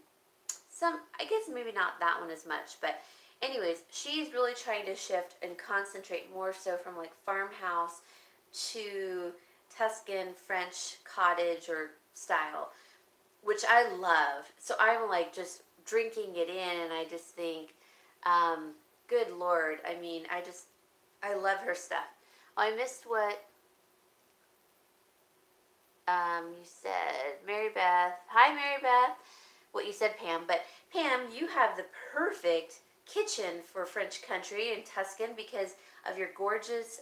some, I guess maybe not that one as much, but anyways, she's really trying to shift and concentrate more so from like farmhouse to Tuscan French cottage or style, which I love. So I'm like just drinking it in, and I just think, good Lord. I mean, I love her stuff. Oh, I missed what you said. Mary Beth. Hi, Mary Beth. What you said, Pam. But Pam, you have the perfect kitchen for French country in Tuscan because of your gorgeous,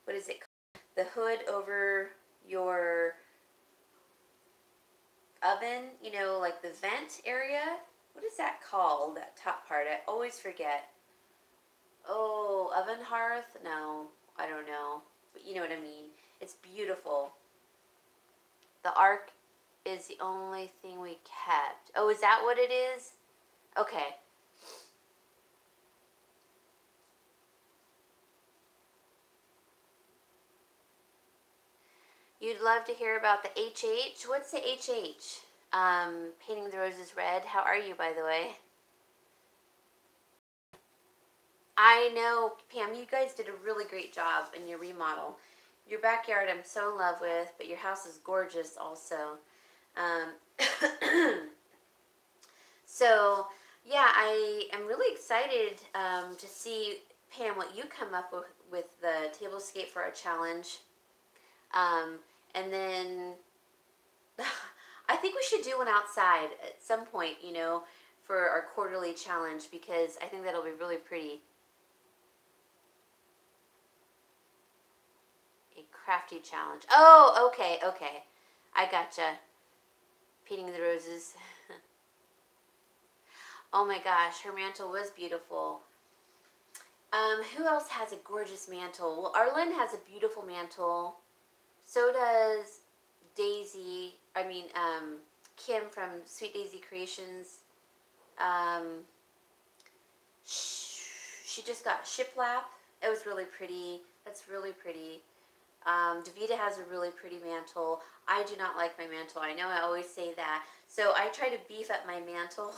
what is it called? The hood over your oven, you know, like the vent area. What is that called, that top part? I always forget. Oh, oven hearth? No, I don't know. But you know what I mean. It's beautiful. The ark is the only thing we kept. Oh, is that what it is? Okay. You'd love to hear about the HH. What's the HH? Painting the Roses Red. How are you, by the way? I know, Pam, you guys did a really great job in your remodel. Your backyard I'm so in love with, but your house is gorgeous also. Um, so, yeah, I am really excited to see, Pam, what you come up with the tablescape for our challenge. And then I think we should do one outside at some point, you know, for our quarterly challenge, because I think that'll be really pretty. A crafty challenge. Oh, okay, okay. I gotcha. Painting the roses. Oh my gosh, her mantle was beautiful. Who else has a gorgeous mantle? Well, Arlen has a beautiful mantle. So does Daisy. Kim from Sweet Daisy Creations. She just got shiplap. It was really pretty. That's really pretty. Davita has a really pretty mantle. I do not like my mantle. I know I always say that. So I try to beef up my mantle.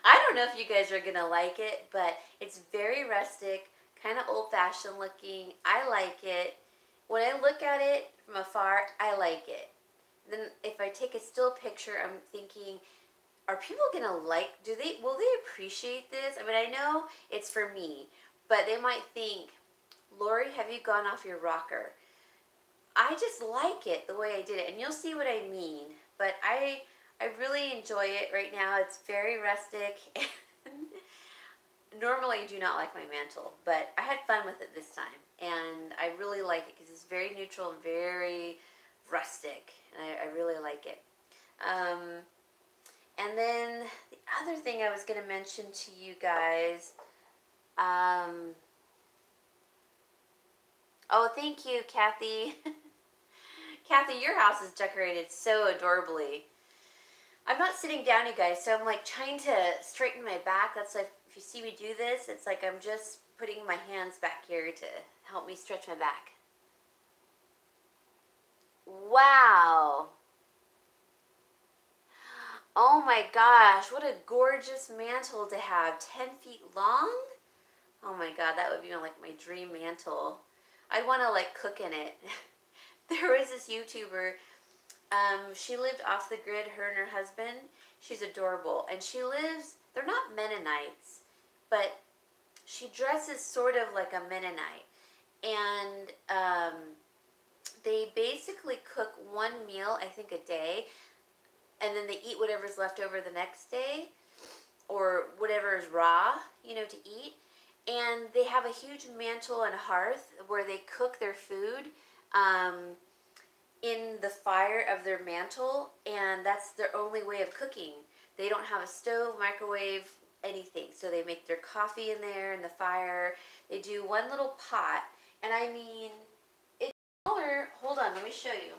I don't know if you guys are going to like it, but it's very rustic, kind of old-fashioned looking. I like it. When I look at it from afar, I like it. Then if I take a still picture, I'm thinking, are people going to will they appreciate this? I mean, I know it's for me, but they might think, Lori, have you gone off your rocker? I just like it the way I did it, and you'll see what I mean. But I really enjoy it right now. It's very rustic. Normally I do not like my mantle, but I had fun with it this time, and I really like it because it's very neutral and very rustic, and I really like it. And then the other thing I was going to mention to you guys, oh, thank you, Kathy. Kathy, your house is decorated so adorably. I'm not sitting down, you guys, so I'm like trying to straighten my back. That's like, if you see me do this, it's like I'm just putting my hands back here to help me stretch my back. Wow. Oh my gosh, what a gorgeous mantle to have. 10 feet long? Oh my god, that would be like my dream mantle. I'd want to like cook in it. There was this YouTuber, she lived off the grid, her and her husband. She's adorable. And she lives, they're not Mennonites, but she dresses sort of like a Mennonite. And they basically cook one meal, I think, a day. And then they eat whatever's left over the next day. Or whatever is raw, you know, to eat. And they have a huge mantle and hearth where they cook their food in the fire of their mantle, and that's their only way of cooking. They don't have a stove, microwave, anything. So they make their coffee in there in the fire. They do one little pot, and I mean, it's smaller. Hold on, let me show you.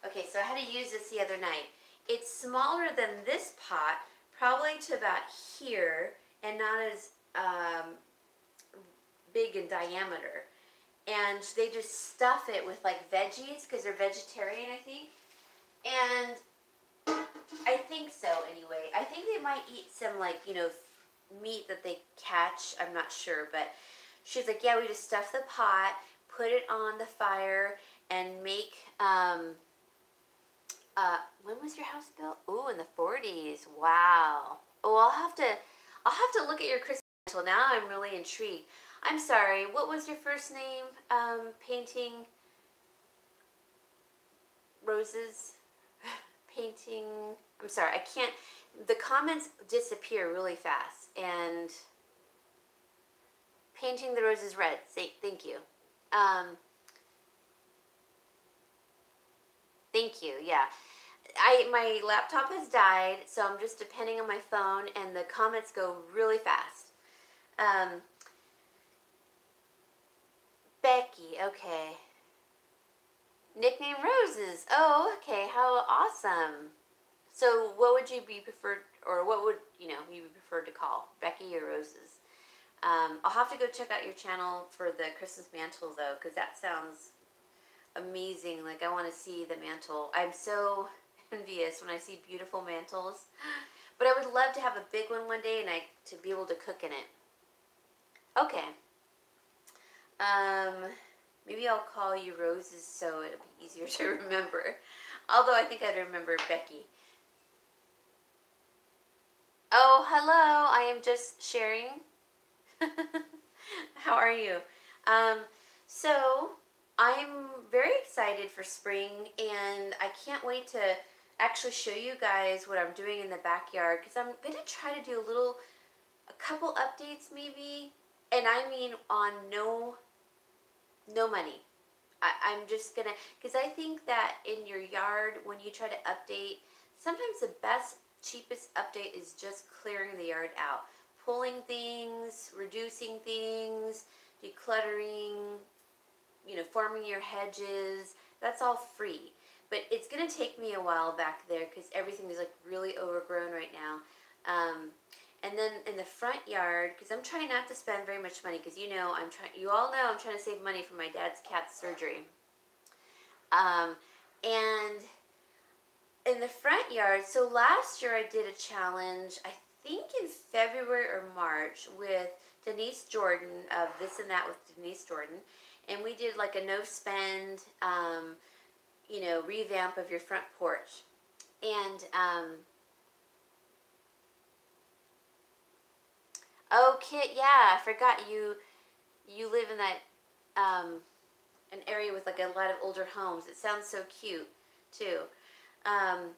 Okay, so I had to use this the other night. It's smaller than this pot, probably to about here, and not as big in diameter. And they just stuff it with like veggies, because they're vegetarian, I think. And I think so anyway. I think they might eat some like, meat that they catch. I'm not sure, but she's like, yeah, we just stuff the pot, put it on the fire, and make when was your house built? Ooh, in the 40s. Wow. Oh, I'll have to look at your Christmas mantle. Now I'm really intrigued. I'm sorry. What was your first name? Painting roses. Painting. I'm sorry. I can't. The comments disappear really fast. And painting the roses red. Say thank you. Um, Thank you. Yeah. My laptop has died, so I'm just depending on my phone, and the comments go really fast. Um, Becky, okay. Nickname Roses. Oh, okay. How awesome. So, what would you be preferred, or what would you be preferred to call Becky or Roses? I'll have to go check out your channel for the Christmas mantle though, because that sounds amazing. Like I want to see the mantle. I'm so envious when I see beautiful mantles. But I would love to have a big one day and to be able to cook in it. Okay. Um, Maybe I'll call you Roses so it'll be easier to remember. Although I think I'd remember Becky. Oh, hello. I am just sharing. How are you? Um, so I'm very excited for spring, and I can't wait to actually show you guys what I'm doing in the backyard, because I'm gonna try to do a couple updates maybe, and I mean on no money. I'm just gonna, because I think that in your yard, when you try to update, sometimes the best, cheapest update is just clearing the yard out, pulling things, reducing things, decluttering, forming your hedges. That's all free. But it's gonna take me a while back there because everything is like really overgrown right now. And then in the front yard, because I'm trying not to spend very much money, because you all know I'm trying to save money for my dad's cat's surgery. Um, and in the front yard, so last year I did a challenge, I think in February or March, with Denise Jordan of This and That with Denise Jordan. And we did like a no spend, revamp of your front porch. And, oh, Kit, yeah, I forgot you live in that, an area with like a lot of older homes. It sounds so cute too. Um,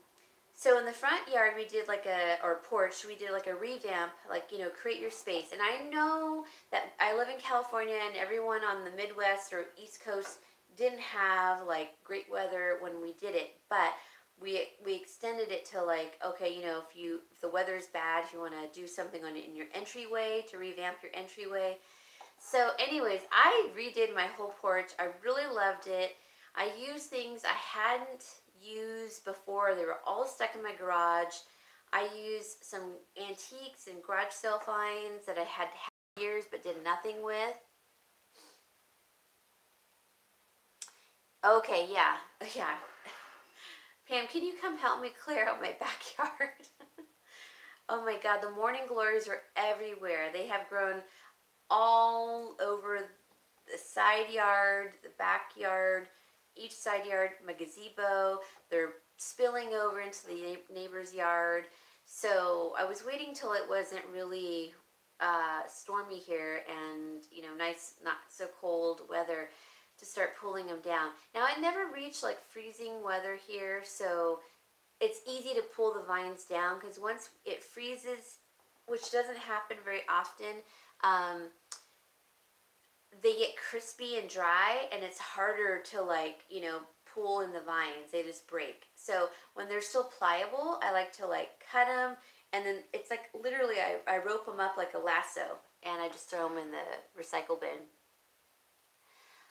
so in the front yard, we did or porch, we did like a revamp, create your space. And I know that I live in California, and everyone on the Midwest or East Coast didn't have like great weather when we did it, but we extended it to okay, if the weather's bad, if you want to do something in your entryway to revamp your entryway. So anyways, I redid my whole porch. I really loved it. I used things I hadn't used before. They were all stuck in my garage. I used some antiques and garage sale finds that I had years but did nothing with. Okay, yeah. Yeah. Pam, can you come help me clear out my backyard? Oh my God, the morning glories are everywhere. They have grown all over the side yard, the backyard, each side yard, my gazebo. They're spilling over into the neighbor's yard. So I was waiting till it wasn't really stormy here and, nice, not so cold weather to start pulling them down. Now, it never reached like freezing weather here, so it's easy to pull the vines down, because once it freezes, which doesn't happen very often, they get crispy and dry, and it's harder to pull in the vines. They just break. So when they're still pliable, I like to cut them, and then it's like literally I rope them up like a lasso, and I just throw them in the recycle bin.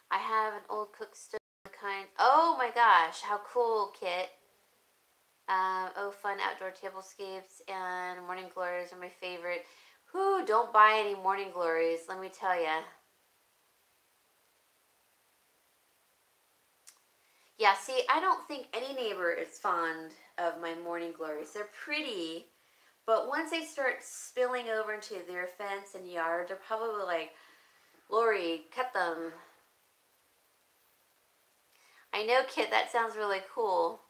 I have an old cook stove kind. Oh my gosh, how cool, Kit. Fun outdoor tablescapes and morning glories are my favorite. Whoo, don't buy any morning glories, let me tell ya. Yeah, see, I don't think any neighbor is fond of my morning glories. They're pretty, but once they start spilling over into their fence and yard, they're probably like, Lori, cut them. I know, kid, that sounds really cool.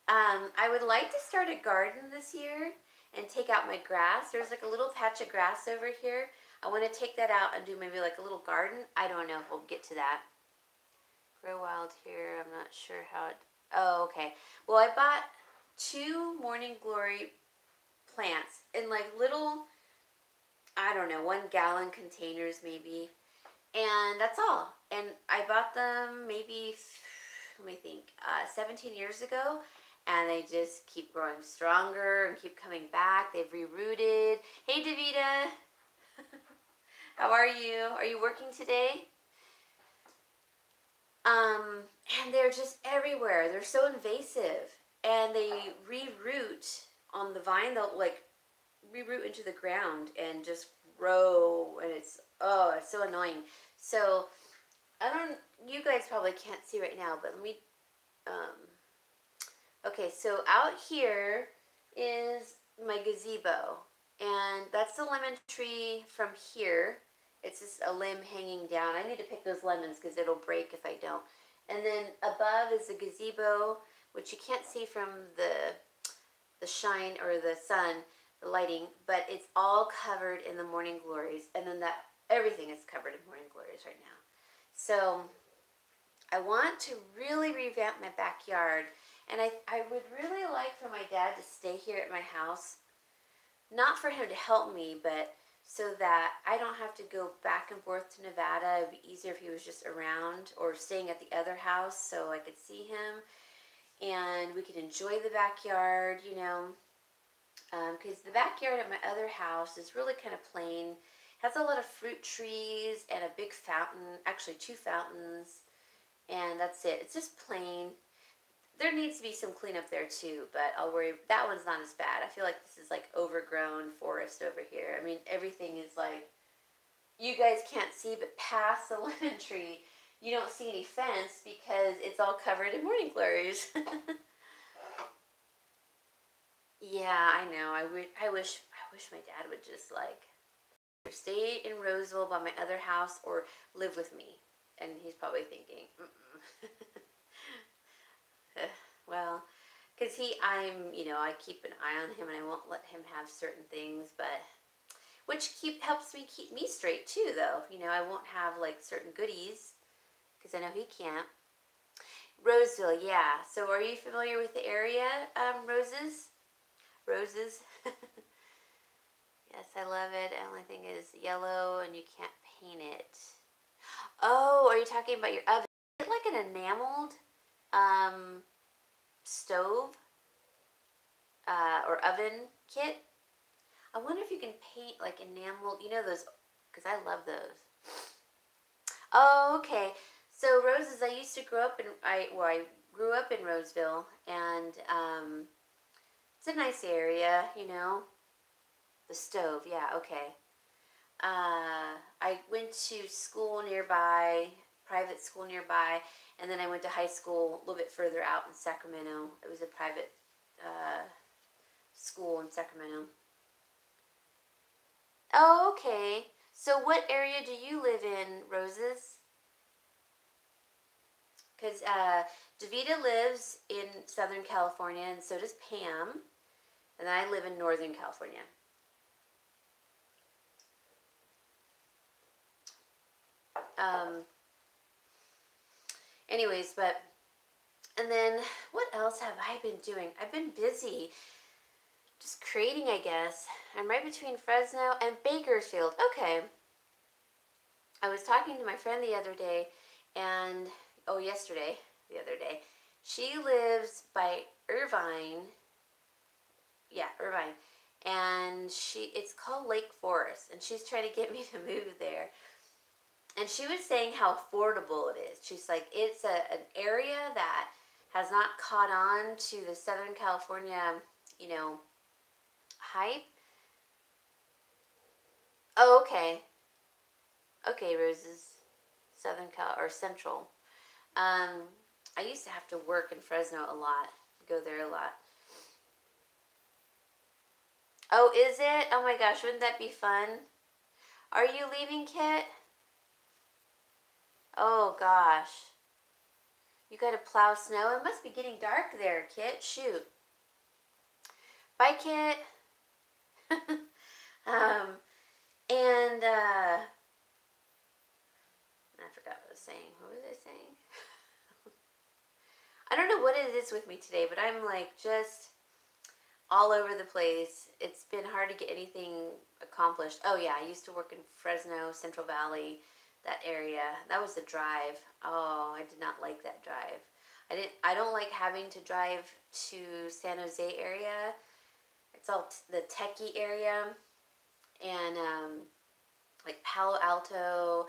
I would like to start a garden this year and take out my grass. There's like a little patch of grass over here. I want to take that out and do maybe like a little garden. I don't know if we'll get to that. Grow wild here. I'm not sure how it. Oh, okay. Well, I bought 2 morning glory plants in like little, I don't know, 1 gallon containers maybe. And that's all. And I bought them maybe, let me think, 17 years ago. And they just keep growing stronger and keep coming back. They've rerooted. Hey, Davita. How are you? Are you working today? And they're just everywhere. They're so invasive. And they reroot on the vine. They'll like reroot into the ground and just grow. And it's so annoying. So, you guys probably can't see right now, but let me, okay, so out here is my gazebo. And that's the lemon tree from here. It's just a limb hanging down. I need to pick those lemons because it'll break if I don't. And then above is the gazebo, which you can't see from the shine or the sun, the lighting, but it's all covered in the morning glories. And then everything is covered in morning glories right now. So I want to really revamp my backyard. And I would really like for my dad to stay here at my house. Not for him to help me, but so that I don't have to go back and forth to Nevada. It'd be easier if he was just around or staying at the other house so I could see him and we could enjoy the backyard, you know. Because the backyard at my other house is really kind of plain. It has a lot of fruit trees and a big fountain, actually 2 fountains, and that's it. It's just plain. There needs to be some cleanup there too, but I'll worry. That one's not as bad. I feel like this is like overgrown forest over here. I mean, everything is like, you guys can't see, but past the lemon tree, you don't see any fence because it's all covered in morning glories. Yeah, I know. I wish my dad would just like stay in Roseville by my other house or live with me. And he's probably thinking, well, because I keep an eye on him and I won't let him have certain things, but which helps me keep me straight too, though. I won't have like certain goodies because I know he can't. Roseville, yeah. So are you familiar with the area, Roses? Roses. Yes, I love it. The only thing is yellow and you can't paint it. Oh, are you talking about your oven? Is it like an enameled stove or oven kit? I wonder if you can paint like enameled, those, because I love those. Oh, okay. So Roses, I used to grow up I grew up in Roseville, and it's a nice area, The stove, yeah, okay. I went to school nearby, private school nearby, and then I went to high school a little bit further out in Sacramento. It was a private school in Sacramento. Oh, okay. So what area do you live in, Roses? Because Davita lives in Southern California, and so does Pam. And I live in Northern California. Anyways, and then what else have I been doing? I've been busy just creating, I guess. I'm right between Fresno and Bakersfield. Okay. I was talking to my friend the other day, and, yesterday, the other day. She lives by Irvine. Yeah, Irvine. And it's called Lake Forest, and she's trying to get me to move there. And she was saying how affordable it is. She's like, it's an area that has not caught on to the Southern California, hype. Oh, okay. Okay, Roses. Southern Cal or Central. I used to have to work in Fresno a lot, go there a lot. Oh, is it? Oh my gosh, wouldn't that be fun? Are you leaving, Kit? Oh gosh. You gotta plow snow. It must be getting dark there, Kit. Shoot. Bye, Kit. And I forgot what I was saying. What was I saying? I don't know what it is with me today, but I'm like just all over the place. It's been hard to get anything accomplished. Oh yeah, I used to work in Fresno, Central Valley, that area. That was the drive. Oh, I did not like that drive. I don't like having to drive to San Jose area. It's all the techie area, and like Palo Alto,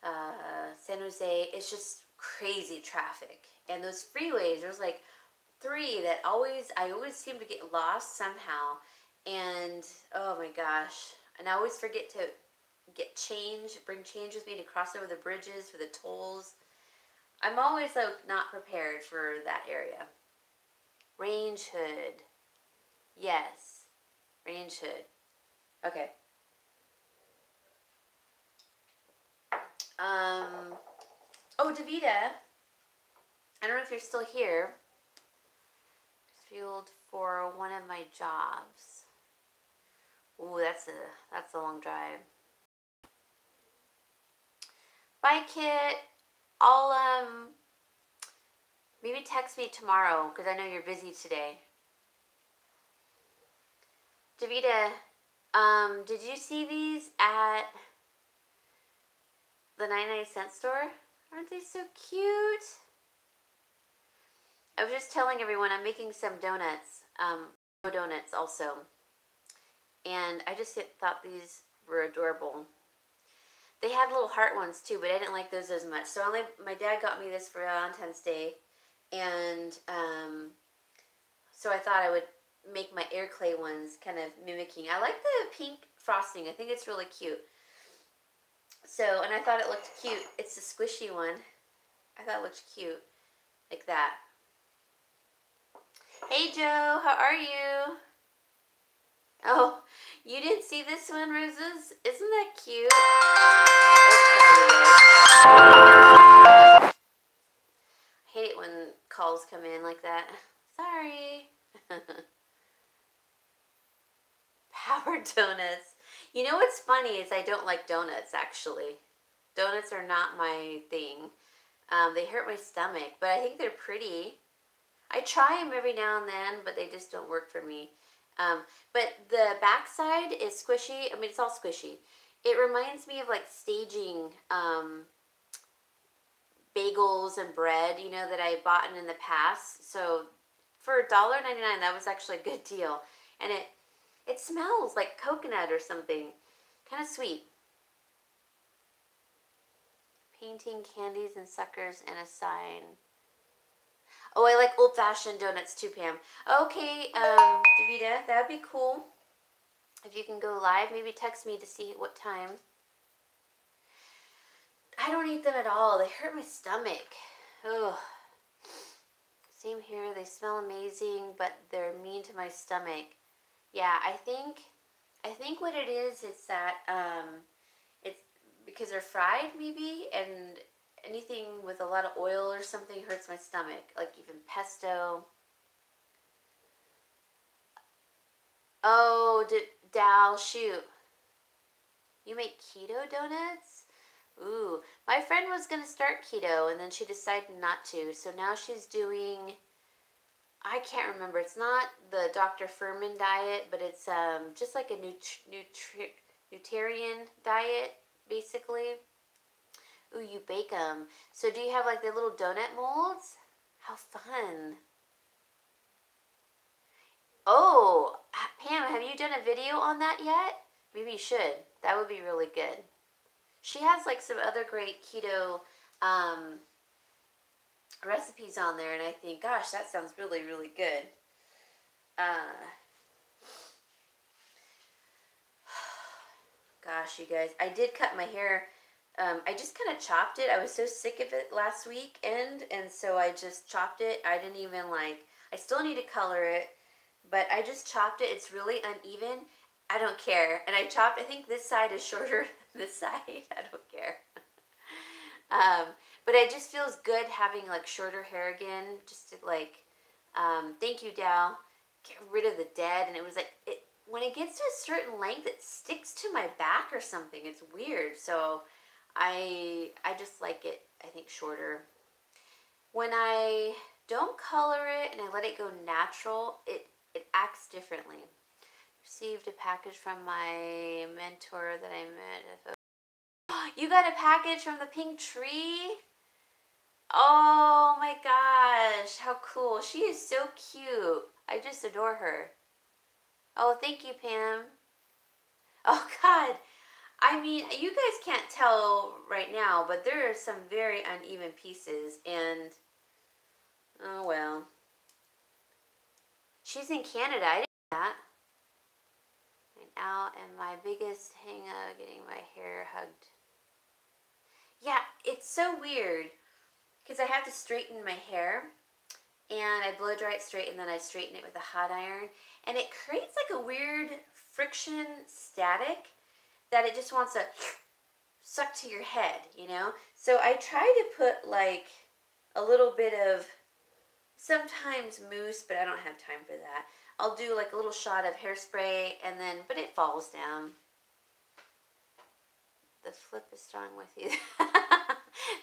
San Jose. It's just crazy traffic, and those freeways. There's like three that I always seem to get lost somehow, and oh my gosh, and I always forget to bring change with me to cross over the bridges for the tolls. I'm always like not prepared for that area. Range Hood. Yes. Range Hood. Okay. Oh, Davita. I don't know if you're still here. Fueled for one of my jobs. Ooh, that's a long drive. Bye, Kit. I'll maybe text me tomorrow because I know you're busy today. Davita, did you see these at the 99-cent store? Aren't they so cute? I was just telling everyone I'm making some donuts, donuts also, and I just thought these were adorable. They had little heart ones too, but I didn't like those as much. So my dad got me this for Valentine's Day, and so I thought I would make my air clay ones kind of mimicking. I like the pink frosting. I think it's really cute. So, and I thought it looked cute. It's a squishy one. I thought it looked cute, like that. Hey Joe, how are you? Oh, you didn't see this one, Roses? Isn't that cute? I hate it when calls come in like that. Sorry. Power donuts. You know what's funny is I don't like donuts, actually. Donuts are not my thing. They hurt my stomach, but I think they're pretty. I try them every now and then, but they just don't work for me. But the backside is squishy. I mean, it's all squishy. It reminds me of like staging bagels and bread, you know, that I bought in the past. So for $1.99, that was actually a good deal. And it smells like coconut or something. Kind of sweet. Painting candies and suckers and a sign. Oh, I like old-fashioned donuts too, Pam. Okay, Davita, that'd be cool. If you can go live, maybe text me to see what time. I don't eat them at all. They hurt my stomach. Ugh. Same here. They smell amazing, but they're mean to my stomach. Yeah, I think what it is that it's because they're fried maybe, and anything with a lot of oil or something hurts my stomach, like even pesto. Oh, Dal, shoot. You make keto donuts? Ooh, my friend was going to start keto, and then she decided not to. So now she's doing, I can't remember. It's not the Dr. Furman diet, but it's just like a nutritarian diet, basically. Ooh, you bake them. So do you have like the little donut molds? How fun. Oh, Pam, have you done a video on that yet? Maybe you should. That would be really good. She has like some other great keto recipes on there, and I think, gosh, that sounds really, really good. Gosh, you guys, I did cut my hair I just kind of chopped it. I was so sick of it last weekend, and so I just chopped it. I didn't even like, I still need to color it, but I just chopped it. It's really uneven. I don't care. And I chopped, I think this side is shorter than this side. I don't care. um, but it just feels good having like shorter hair again, just to like, thank you, Dow. Get rid of the dead. And it was like, when it gets to a certain length, it sticks to my back or something. It's weird. So I just like it, I think, shorter. When I don't color it and I let it go natural, it acts differently. Received a package from my mentor that I met. You got a package from the pink tree? Oh my gosh, how cool. She is so cute. I just adore her. Oh, thank you, Pam. Oh God. I mean, you guys can't tell right now, but there are some very uneven pieces, and oh well. She's in Canada. I didn't know that. And out, and my biggest hang up getting my hair hugged. Yeah, it's so weird because I have to straighten my hair, and I blow dry it straight, and then I straighten it with a hot iron, and it creates like a weird friction static that it just wants to suck to your head, you know? So I try to put like a little bit of, sometimes mousse, but I don't have time for that. I'll do like a little shot of hairspray and then, but it falls down. The flip is strong with you.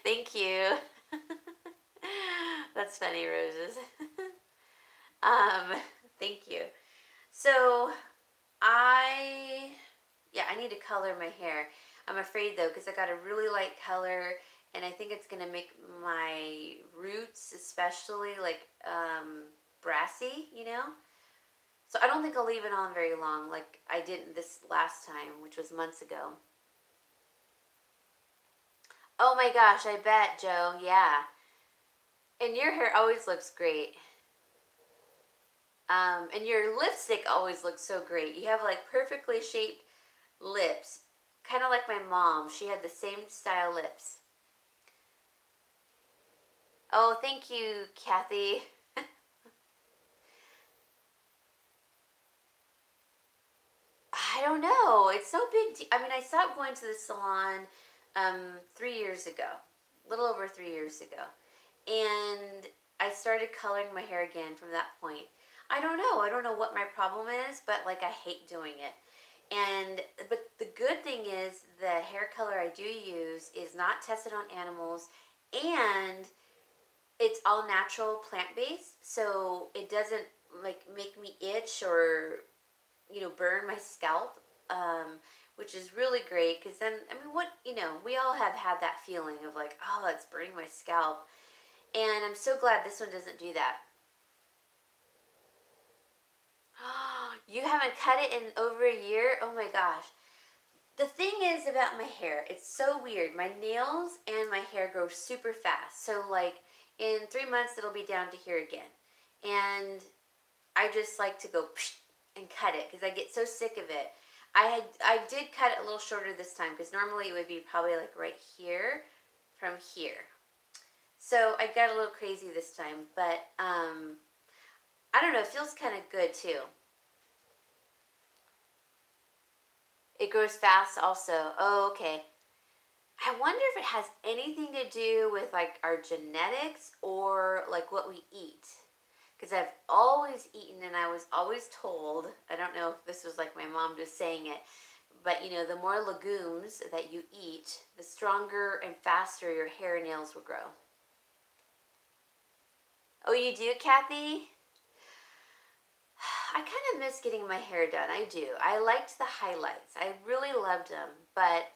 Thank you. That's funny, Roses. um, thank you. So yeah, I need to color my hair. I'm afraid though, because I got a really light color, and I think it's gonna make my roots especially like brassy, you know? So I don't think I'll leave it on very long like I didn't this last time, which was months ago. Oh my gosh, I bet, Joe. Yeah. And your hair always looks great. And your lipstick always looks so great. You have like perfectly shaped lips. Kind of like my mom. She had the same style lips. Oh, thank you, Kathy. I don't know. It's so big. I mean, I stopped going to the salon 3 years ago, a little over 3 years ago. And I started coloring my hair again from that point. I don't know. I don't know what my problem is, but like I hate doing it. But the good thing is the hair color I do use is not tested on animals, and it's all natural plant based, so it doesn't like make me itch or burn my scalp, which is really great because then, I mean, we all have had that feeling of like, oh, it's burning my scalp. And I'm so glad this one doesn't do that. You haven't cut it in over a year? Oh my gosh. The thing is about my hair, it's so weird. My nails and my hair grow super fast. So like in 3 months, it'll be down to here again. And I just like to go and cut it because I get so sick of it. I did cut it a little shorter this time because normally it would be probably like right here from here. So I got a little crazy this time, but I don't know, it feels kind of good too. It grows fast also. Oh, okay. I wonder if it has anything to do with like our genetics or like what we eat. Because I've always eaten, and I was always told, I don't know if this was like my mom just saying it, but the more legumes that you eat, the stronger and faster your hair and nails will grow. Oh, you do, Kathy? I kind of miss getting my hair done. I do. I liked the highlights. I really loved them. But,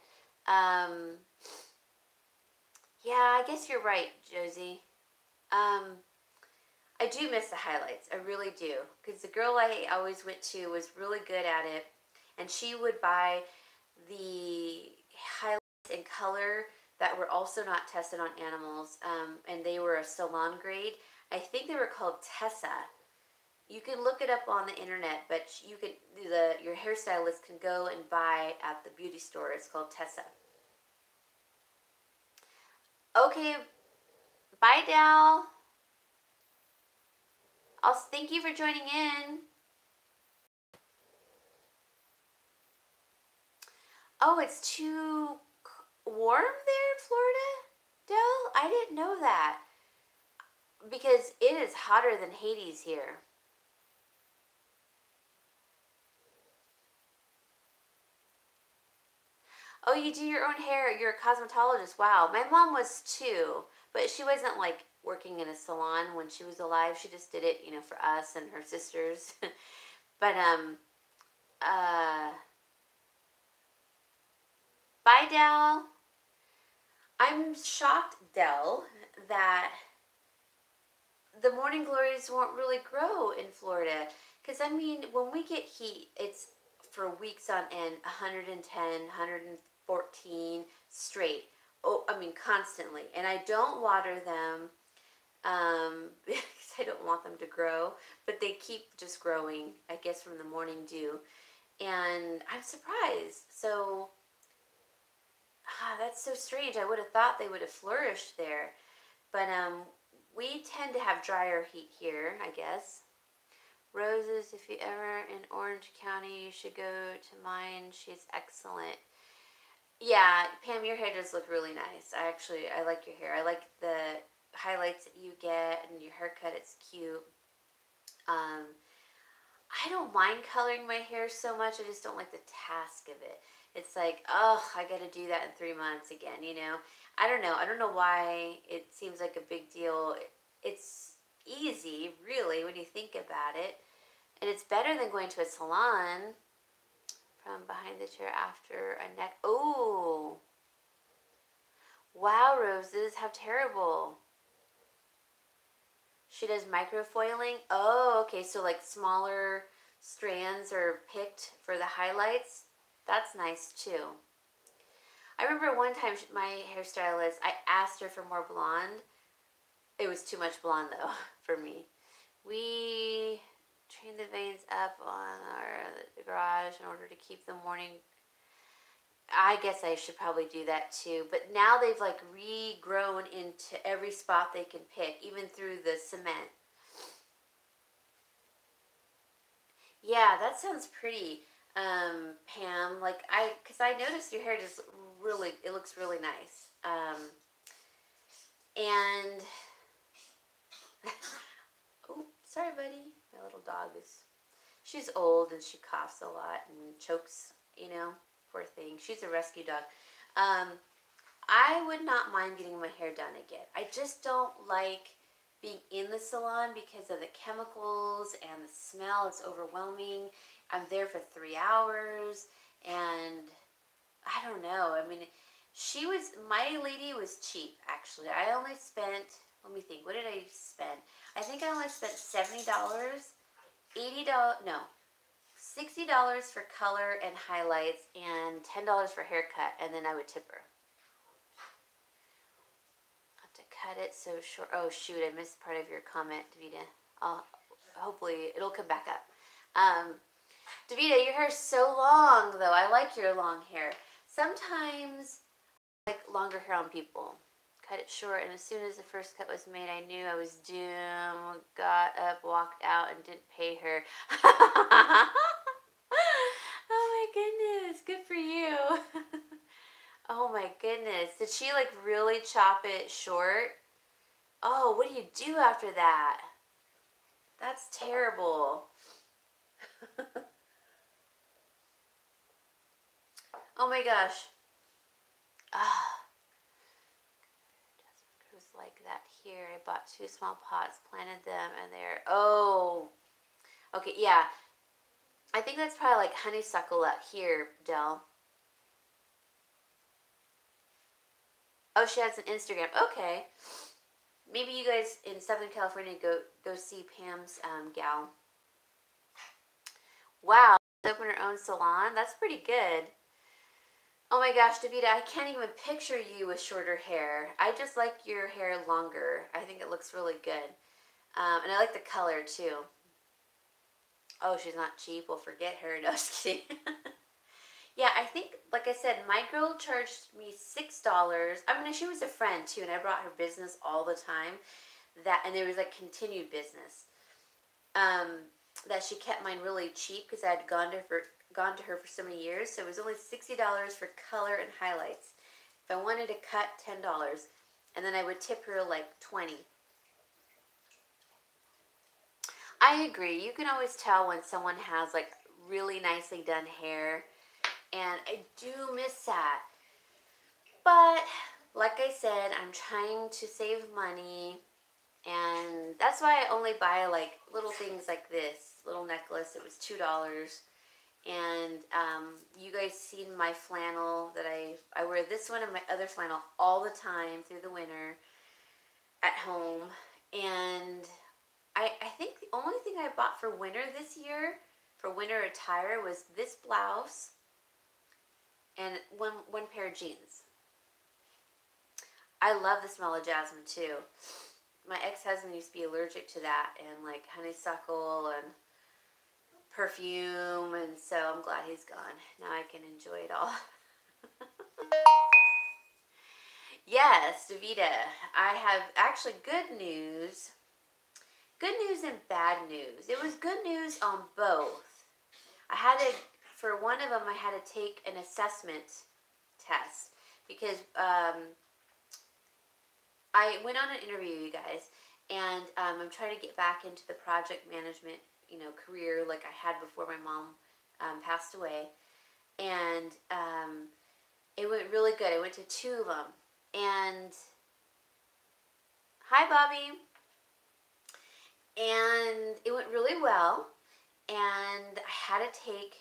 yeah, I guess you're right, Josie. I do miss the highlights. I really do. Because the girl I always went to was really good at it. And she would buy the highlights in color that were also not tested on animals. And they were a salon grade. I think they were called Tessa. You can look it up on the internet, but your hairstylist can go and buy at the beauty store. It's called Tessa. Okay, bye, Dal. I'll thank you for joining in. Oh, it's too warm there in Florida, Dell? I didn't know that. Because it is hotter than Hades here. Oh, you do your own hair. You're a cosmetologist. Wow. My mom was too, but she wasn't like working in a salon when she was alive. She just did it, for us and her sisters. But uh bye, Dell. I'm shocked, Dell, that the morning glories won't really grow in Florida. Because, I mean, when we get heat, it's for weeks on end 110, 114 straight. Oh, I mean, constantly. And I don't water them because I don't want them to grow. But they keep just growing, I guess, from the morning dew. And I'm surprised. So, that's so strange. I would have thought they would have flourished there. But we tend to have drier heat here, I guess. Roses, if you ever in Orange County, you should go to mine. She's excellent. Yeah, Pam, your hair does look really nice. I like your hair. I like the highlights that you get and your haircut. It's cute. Um, I don't mind coloring my hair so much. I just don't like the task of it. It's like, oh, I got to do that in 3 months again. I don't know. I don't know why it seems like a big deal. It's easy, really, when you think about it. And it's better than going to a salon from behind the chair after a neck. Oh, wow, Roses, how terrible. She does microfoiling. Oh, okay, so like smaller strands are picked for the highlights. That's nice too. I remember one time my hairstylist, I asked her for more blonde. It was too much blonde though for me. We train the veins up on our garage in order to keep the morning. I guess I should probably do that too. But now they've like regrown into every spot they can pick, even through the cement. Yeah, that sounds pretty, Pam. Cause I noticed your hair just really, it looks really nice. And oh, sorry, buddy. My little dog she's old and she coughs a lot and chokes, poor thing. She's a rescue dog. Um, I would not mind getting my hair done again. I just don't like being in the salon because of the chemicals and the smell. It's overwhelming. I'm there for 3 hours and I don't know. I mean, my lady was cheap actually. I only spent, let me think, what did I spend? I think I only spent $70, $80, no, $60 for color and highlights and $10 for haircut, and then I would tip her. I have to cut it so short. Oh shoot, I missed part of your comment, Davida. Hopefully it'll come back up. Davida, your hair's so long though. I like your long hair. Sometimes I like longer hair on people. Cut it short, and as soon as the first cut was made, I knew I was doomed. Got up, walked out, and didn't pay her. Oh my goodness, good for you. Oh my goodness. Did she like really chop it short? Oh, what do you do after that? That's terrible. Oh my gosh. Ah, grows like that here. I bought 2 small pots, planted them, and they're, oh. Okay, yeah. I think that's probably like honeysuckle up here, Dell. Oh, she has an Instagram. Okay. Maybe you guys in Southern California go see Pam's gal. Wow, open her own salon. That's pretty good. Oh my gosh, Davida, I can't even picture you with shorter hair. I just like your hair longer. I think it looks really good. And I like the color too. Oh, she's not cheap. Well, forget her. No, just kidding. Yeah, I think like I said, my girl charged me $6. I mean, she was a friend too, and I brought her business all the time. And there was like continued business. That she kept mine really cheap because I had gone to her for so many years. So it was only $60 for color and highlights. If I wanted to cut, $10, and then I would tip her like 20. I agree. You can always tell when someone has like really nicely done hair, and I do miss that. But like I said, I'm trying to save money, and that's why I only buy like little things like this little necklace. It was $2. And you guys seen my flannel that I wear this one and my other flannel all the time through the winter at home. And I think the only thing I bought for winter this year, for winter attire, was this blouse and one pair of jeans. I love the smell of jasmine too. My ex-husband used to be allergic to that, and like honeysuckle and perfume, and so I'm glad he's gone. Now I can enjoy it all. Yes, Davita, I have actually good news. Good news and bad news. It was good news on both. For one of them, I had to take an assessment test because I went on an interview, you guys, and I'm trying to get back into the project management, career like I had before my mom passed away. And it went really good. I went to 2 of them. And hi, Bobby. And it went really well. And I had to take,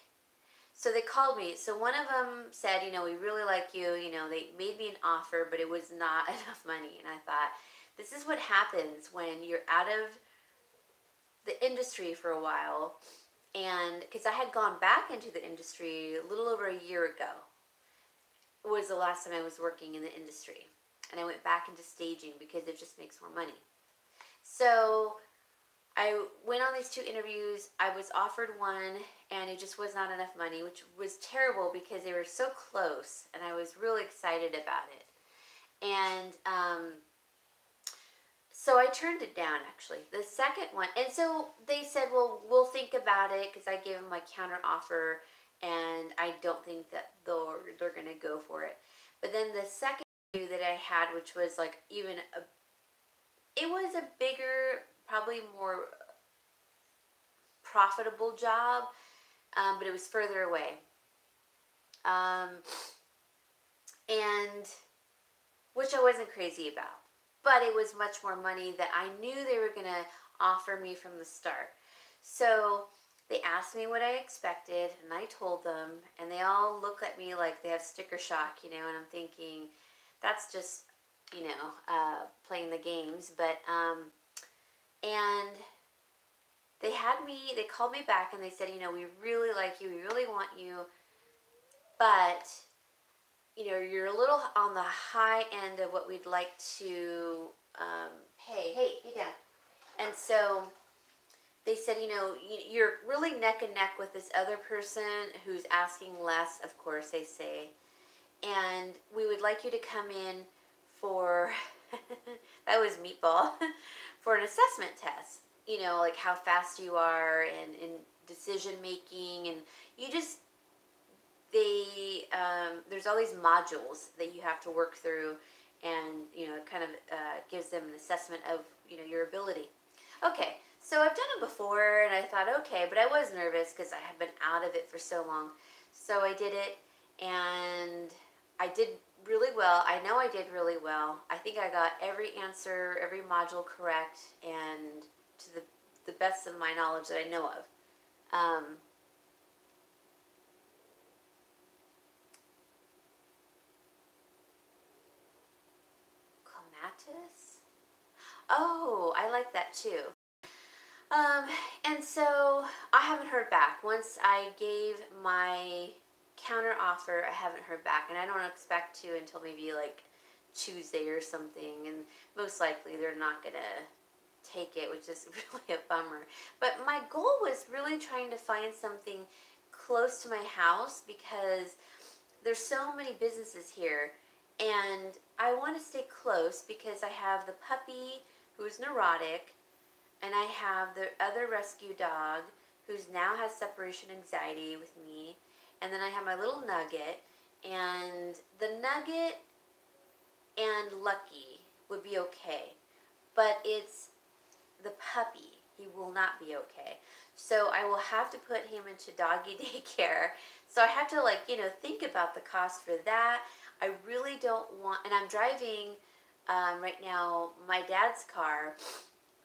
so they called me. So one of them said, we really like you. They made me an offer, but it was not enough money. And I thought, this is what happens when you're out of the industry for a while. And because I had gone back into the industry a little over a year ago, was the last time I was working in the industry. And I went back into staging because it just makes more money. So I went on these 2 interviews. I was offered one, and it just was not enough money, which was terrible because they were so close, and I was really excited about it. And so I turned it down, actually. The second one, and so they said, well, we'll think about it, because I gave them my counter offer, and I don't think that they're going to go for it. But then the second interview that I had, which was like it was a bigger, probably more profitable job, but it was further away. And which I wasn't crazy about. But it was much more money that I knew they were going to offer me from the start. So they asked me what I expected, and I told them, and they all look at me like they have sticker shock, and I'm thinking, that's just, playing the games. But, and they called me back, and they said, we really like you, we really want you, but you're a little on the high end of what we'd like to pay. Hey, down. And so they said, you're really neck and neck with this other person who's asking less, of course, they say. And we would like you to come in for, that was meatball, for an assessment test. Like how fast you are and in decision making, and there's all these modules that you have to work through, and it kind of gives them an assessment of your ability. Okay, so I've done it before, and I thought, okay, but I was nervous because I had been out of it for so long. So I did it, and I did really well. I know I did really well. I think I got every answer, every module correct, and to the best of my knowledge that I know of. Clematis? Oh, I like that too. And so I haven't heard back. Once I gave my counter offer, I haven't heard back, and I don't expect to until maybe like Tuesday or something, and most likely they're not gonna take it, which is really a bummer. But my goal was really trying to find something close to my house, because there's so many businesses here, and I want to stay close because I have the puppy who's neurotic, and I have the other rescue dog who's now has separation anxiety with me, and then I have my little Nugget, and the Nugget and Lucky would be okay, but it's the puppy. He will not be okay. So I will have to put him into doggy daycare. So I have to, like, think about the cost for that. I really don't want, and I'm driving right now my dad's car.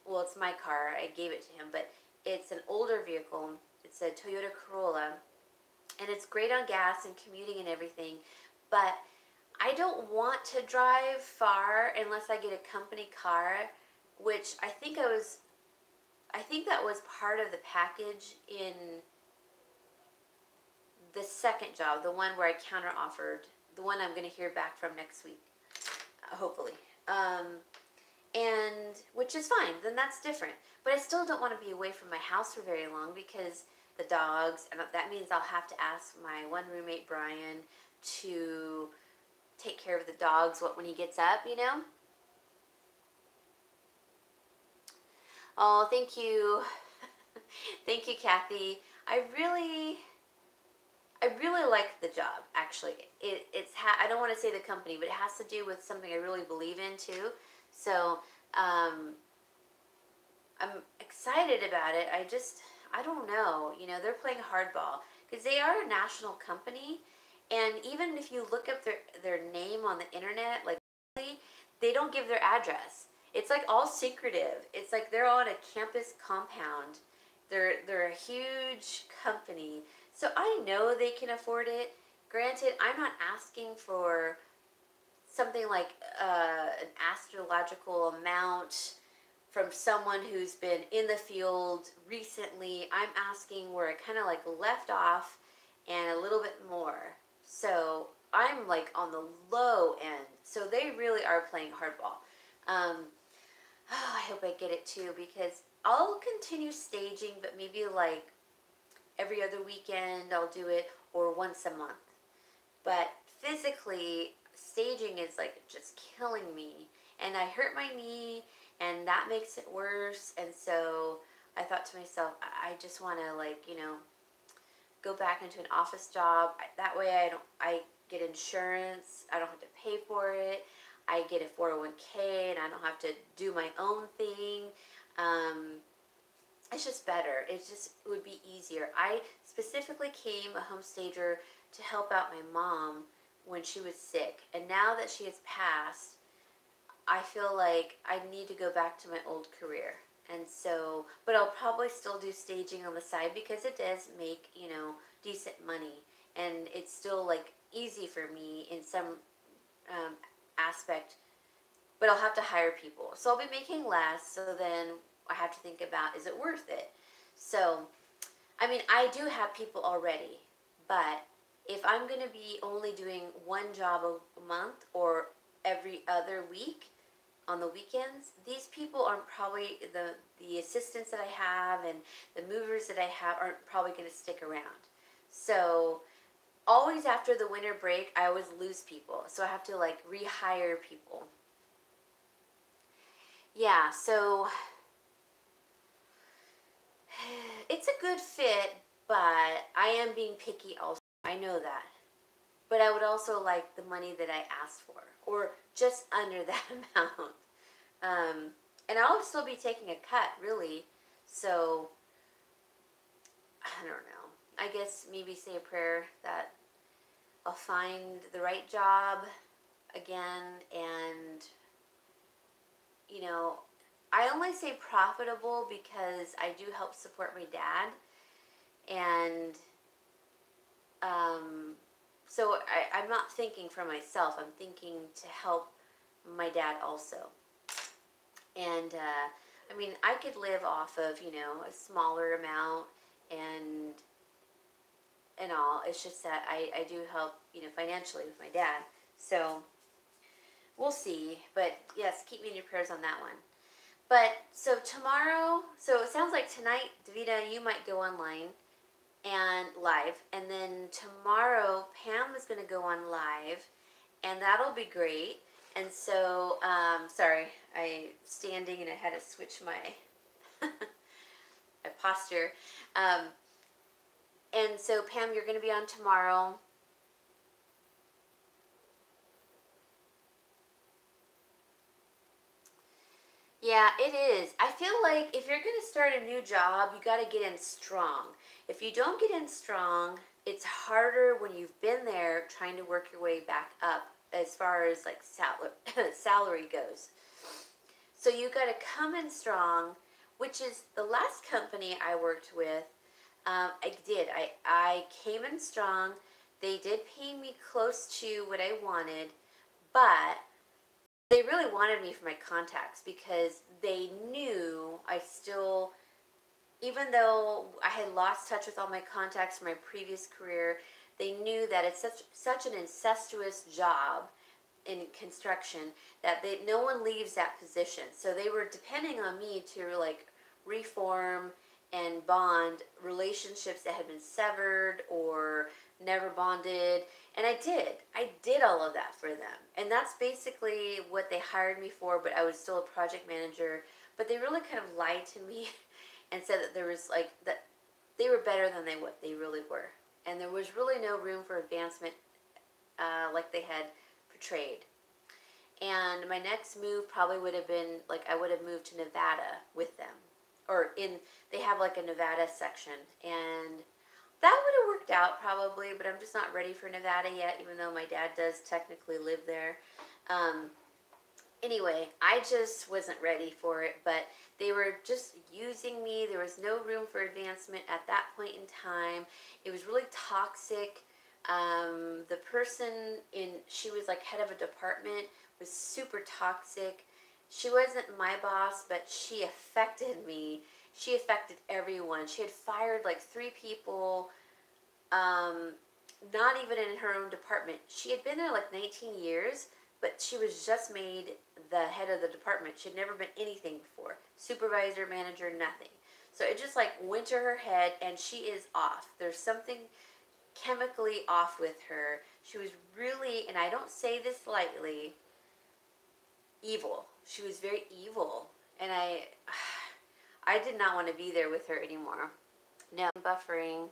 Well, it's my car. I gave it to him, but it's an older vehicle. It's a Toyota Corolla, and it's great on gas and commuting and everything, but I don't want to drive far unless I get a company car, which I think that was part of the package in the second job, the one where I counter offered, the one I'm going to hear back from next week, hopefully. And which is fine, then that's different. But I still don't want to be away from my house for very long because the dogs, and that means I'll have to ask my one roommate, Brian, to take care of the dogs when he gets up. Oh, thank you. Thank you, Kathy. I really like the job, actually. I don't want to say the company, but it has to do with something I really believe in, too. So, I'm excited about it. I don't know. They're playing hardball because they are a national company, and even if you look up their name on the internet, like, they don't give their address. It's like all secretive. It's like they're on a campus compound. They're a huge company. So I know they can afford it. Granted, I'm not asking for something like an astrological amount from someone who's been in the field recently. I'm asking where I kind of like left off and a little bit more. So I'm like on the low end. So they really are playing hardball. I hope I get it too, because I'll continue staging, but maybe like every other weekend I'll do it, or once a month. But physically, staging is like just killing me. And I hurt my knee, and that makes it worse. And so I thought to myself, I just want to, like, go back into an office job. That way I get insurance. I don't have to pay for it. I get a 401k, and I don't have to do my own thing. It's just better. It would be easier. I specifically came a home stager to help out my mom when she was sick. And now that she has passed, I feel like I need to go back to my old career. And so, but I'll probably still do staging on the side because it does make, decent money. And it's still like easy for me in some aspect, but I'll have to hire people. So I'll be making less, so then I have to think about, is it worth it? So, I mean, I do have people already, but if I'm going to be only doing one job a month or every other week on the weekends, these people aren't probably, the assistants that I have and the movers that I have aren't probably going to stick around. So always after the winter break, I always lose people. So I have to like rehire people. Yeah, so it's a good fit, but I am being picky also. I know that. But I would also like the money that I asked for, or just under that amount. And I'll still be taking a cut, really. So, I don't know. I guess maybe say a prayer that I'll find the right job again, and I only say profitable because I do help support my dad, and so I'm not thinking for myself. I'm thinking to help my dad also. And I mean, I could live off of a smaller amount and all. It's just that I do help financially with my dad. So we'll see. But yes, keep me in your prayers on that one. But so tomorrow, so it sounds like tonight, Davida, you might go online and live. And then tomorrow, Pam is going to go on live, and that'll be great. And so, sorry, I standing and I had to switch my my posture. Um, and so, Pam, you're going to be on tomorrow. Yeah, it is. I feel like if you're going to start a new job, you got to get in strong. If you don't get in strong, it's harder when you've been there trying to work your way back up as far as like salary goes. So you got to come in strong, which is the last company I worked with. I did. I came in strong. They did pay me close to what I wanted, but they really wanted me for my contacts because they knew I still, even though I had lost touch with all my contacts from my previous career, they knew that it's such an incestuous job in construction that no one leaves that position. So they were depending on me to like reform and bond relationships that had been severed or never bonded. And I did all of that for them. And that's basically what they hired me for, but I was still a project manager. But they really kind of lied to me and said that there was like, that they were better than what they really were. And there was really no room for advancement like they had portrayed. And my next move probably would have been like I would have moved to Nevada with them, or they have like a Nevada section, and that would have worked out probably. But I'm just not ready for Nevada yet, even though my dad does technically live there. Anyway, I just wasn't ready for it, but they were just using me. There was no room for advancement at that point in time. It was really toxic. The person she was like head of a department, was super toxic. She wasn't my boss, but she affected me. She affected everyone. She had fired like 3 people, not even in her own department. She had been there like 19 years, but she was just made the head of the department. She'd never been anything before. Supervisor, manager, nothing. So it just like went to her head, and she is off. There's something chemically off with her. She was really, and I don't say this lightly, evil. She was very evil, and I did not want to be there with her anymore. No, I'm buffering.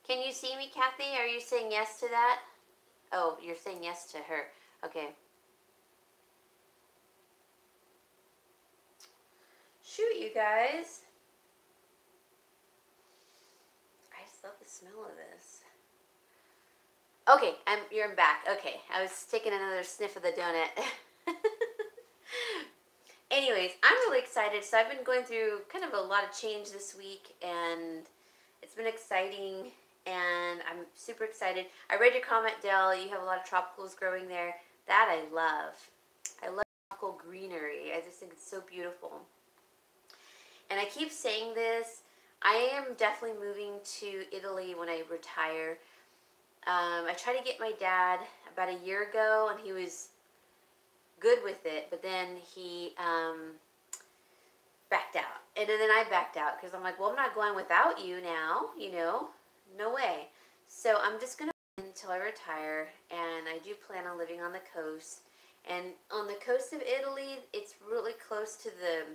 Can you see me, Kathy? Are you saying yes to that? Oh, you're saying yes to her. Okay. Shoot, you guys. I just love the smell of this. Okay, you're back. Okay, I was taking another sniff of the donut. Anyways, I'm really excited. So I've been going through kind of a lot of change this week, and it's been exciting, and I'm super excited. I read your comment, Dell. You have a lot of tropicals growing there. That I love. I love tropical greenery. I just think it's so beautiful. And I keep saying this. I am definitely moving to Italy when I retire. I tried to get my dad about a year ago, and he was good with it, but then he backed out. And then I backed out because I'm like, well, I'm not going without you now, no way. So I'm just going to wait until I retire, and I do plan on living on the coast. And on the coast of Italy, it's really close to the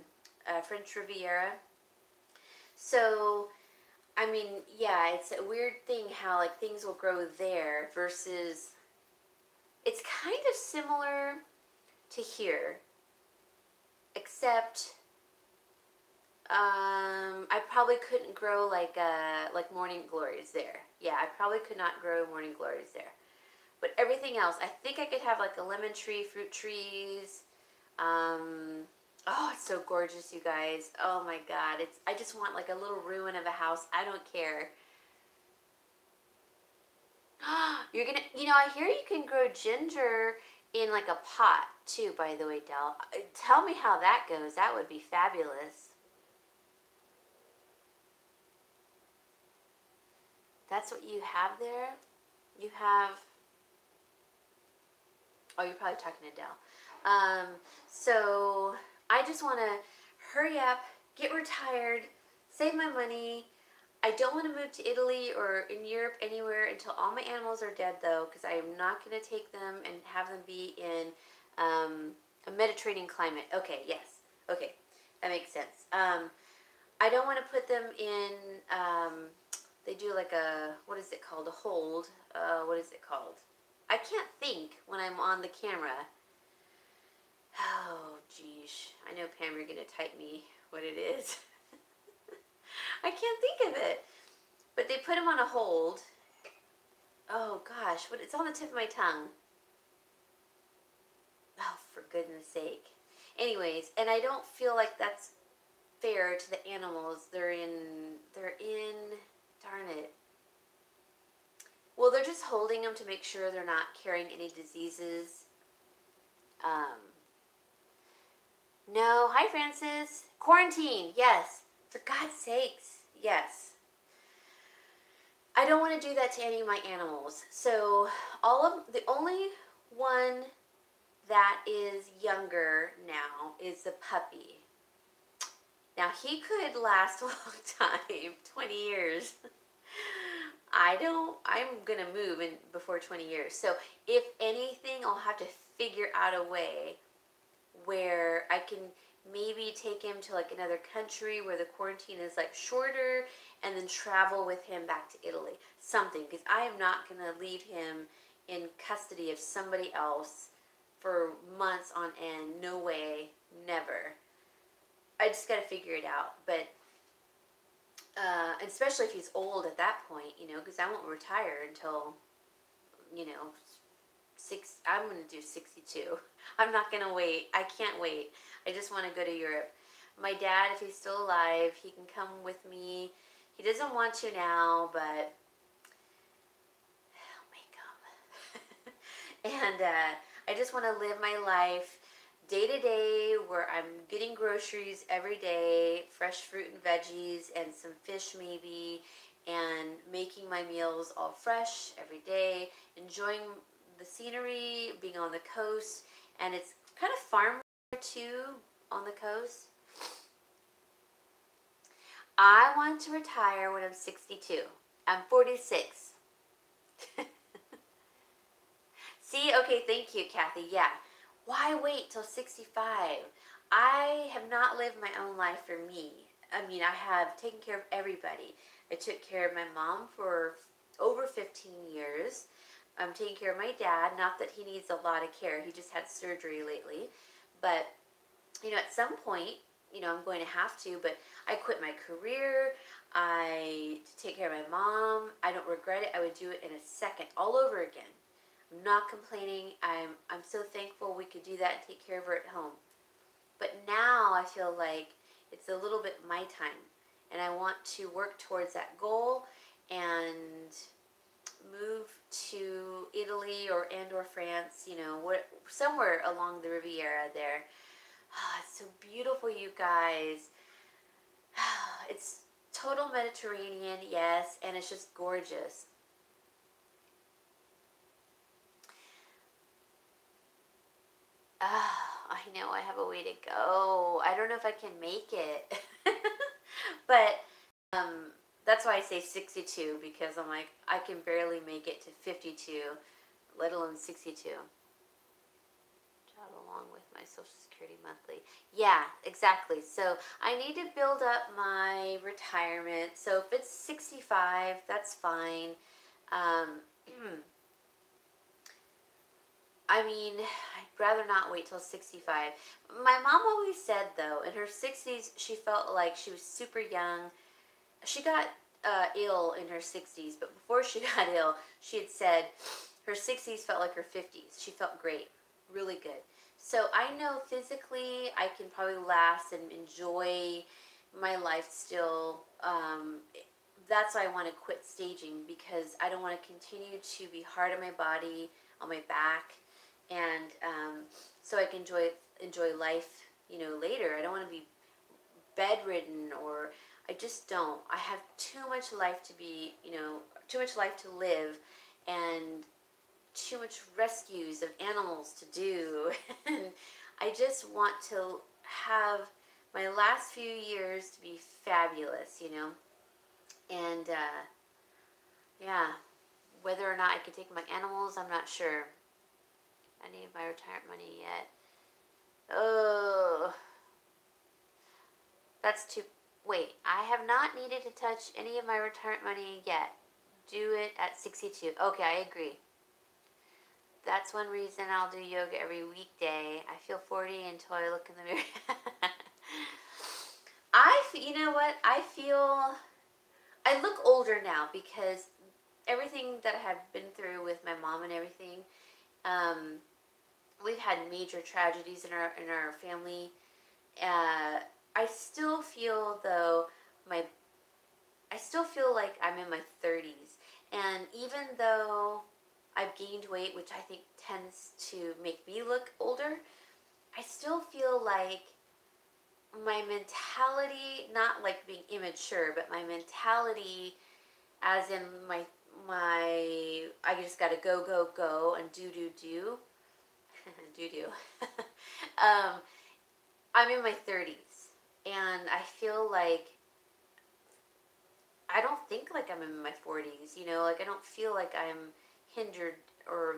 French Riviera. So I mean, yeah, it's a weird thing how like things will grow there versus it's kind of similar to here, except I probably couldn't grow like morning glories there. Yeah, I probably could not grow morning glories there. But everything else, I think I could have like a lemon tree, fruit trees. Oh, it's so gorgeous, you guys. Oh my God. I just want like a little ruin of a house. I don't care. You're gonna, I hear you can grow ginger in like a pot too, by the way, Del. Tell me how that goes. That would be fabulous. That's what you have there? You have, oh, you're probably talking to Del. So I just want to hurry up, get retired, save my money. I don't want to move to Italy or in Europe anywhere until all my animals are dead, though, because I am not going to take them and have them be in a Mediterranean climate. Okay, yes. Okay, that makes sense. I don't want to put them in, they do like a, what is it called? A hold. What is it called? I can't think when I'm on the camera. Oh, geez. I know, Pam, you're going to type me what it is. I can't think of it. But they put them on a hold. Oh, gosh. It's on the tip of my tongue. Oh, for goodness sake. Anyways, and I don't feel like that's fair to the animals. They're in, darn it. Well, they're just holding them to make sure they're not carrying any diseases. No, hi Francis. Quarantine, yes. For God's sakes, yes. I don't want to do that to any of my animals. So the only one that is younger now is the puppy. Now he could last a long time, 20 years. I'm gonna move in before 20 years. So if anything, I'll have to figure out a way where I can maybe take him to like another country where the quarantine is like shorter, and then travel with him back to Italy. Something, because I am not gonna leave him in custody of somebody else for months on end. No way, never. I just gotta figure it out. But especially if he's old at that point, because I won't retire until, I'm going to do 62. I'm not going to wait. I can't wait. I just want to go to Europe. My dad, if he's still alive, he can come with me. He doesn't want to now, but I'll make him. And I just want to live my life day to day, where I'm getting groceries every day, fresh fruit and veggies, and some fish maybe, and making my meals all fresh every day, enjoying the scenery, being on the coast, and it's kind of farm too on the coast. I want to retire when I'm 62. I'm 46. See, okay, thank you, Kathy. Yeah. Why wait till 65? I have not lived my own life for me. I mean, I have taken care of everybody. I took care of my mom for over 15 years. I'm taking care of my dad. Not that he needs a lot of care. He just had surgery lately. But, at some point, I'm going to have to. But I quit my career. I take care of my mom. I don't regret it. I would do it in a second, all over again. I'm not complaining. I'm so thankful we could do that and take care of her at home. But now I feel like it's a little bit my time. And I want to work towards that goal and move to Italy or France, somewhere along the Riviera there. Oh, it's so beautiful, you guys. It's total Mediterranean, yes, and it's just gorgeous. I know I have a way to go. I don't know if I can make it. But that's why I say 62, because I'm like, I can barely make it to 52, let alone 62. Job along with my Social Security monthly. Yeah, exactly. So I need to build up my retirement. So if it's 65, that's fine. I mean, I'd rather not wait till 65. My mom always said, though, in her 60s, she felt like she was super young. She got ill in her 60s, but before she got ill, she had said her 60s felt like her 50s. She felt great, really good. So I know physically I can probably last and enjoy my life still. That's why I want to quit staging, because I don't want to continue to be hard on my body, on my back, and so I can enjoy life, later. I don't want to be bedridden, or I just don't. I have too much life to be, too much life to live, and too much rescues of animals to do. And I just want to have my last few years to be fabulous, And yeah, whether or not I could take my animals, I'm not sure. I need my retirement money yet. Oh, that's too. Wait, I have not needed to touch any of my retirement money yet. Do it at 62. Okay, I agree. That's one reason I'll do yoga every weekday. I feel 40 until I look in the mirror. You know what? I look older now because everything that I have been through with my mom and everything, um, we've had major tragedies in our family. I still feel though my I still feel like I'm in my 30s, and even though I've gained weight, which I think tends to make me look older, I still feel like my mentality, not like being immature, but my mentality, as in my I just gotta go go go and do do do do do. um, I'm in my 30s, and I feel like I don't think like I'm in my 40s. Like I don't feel like I'm hindered or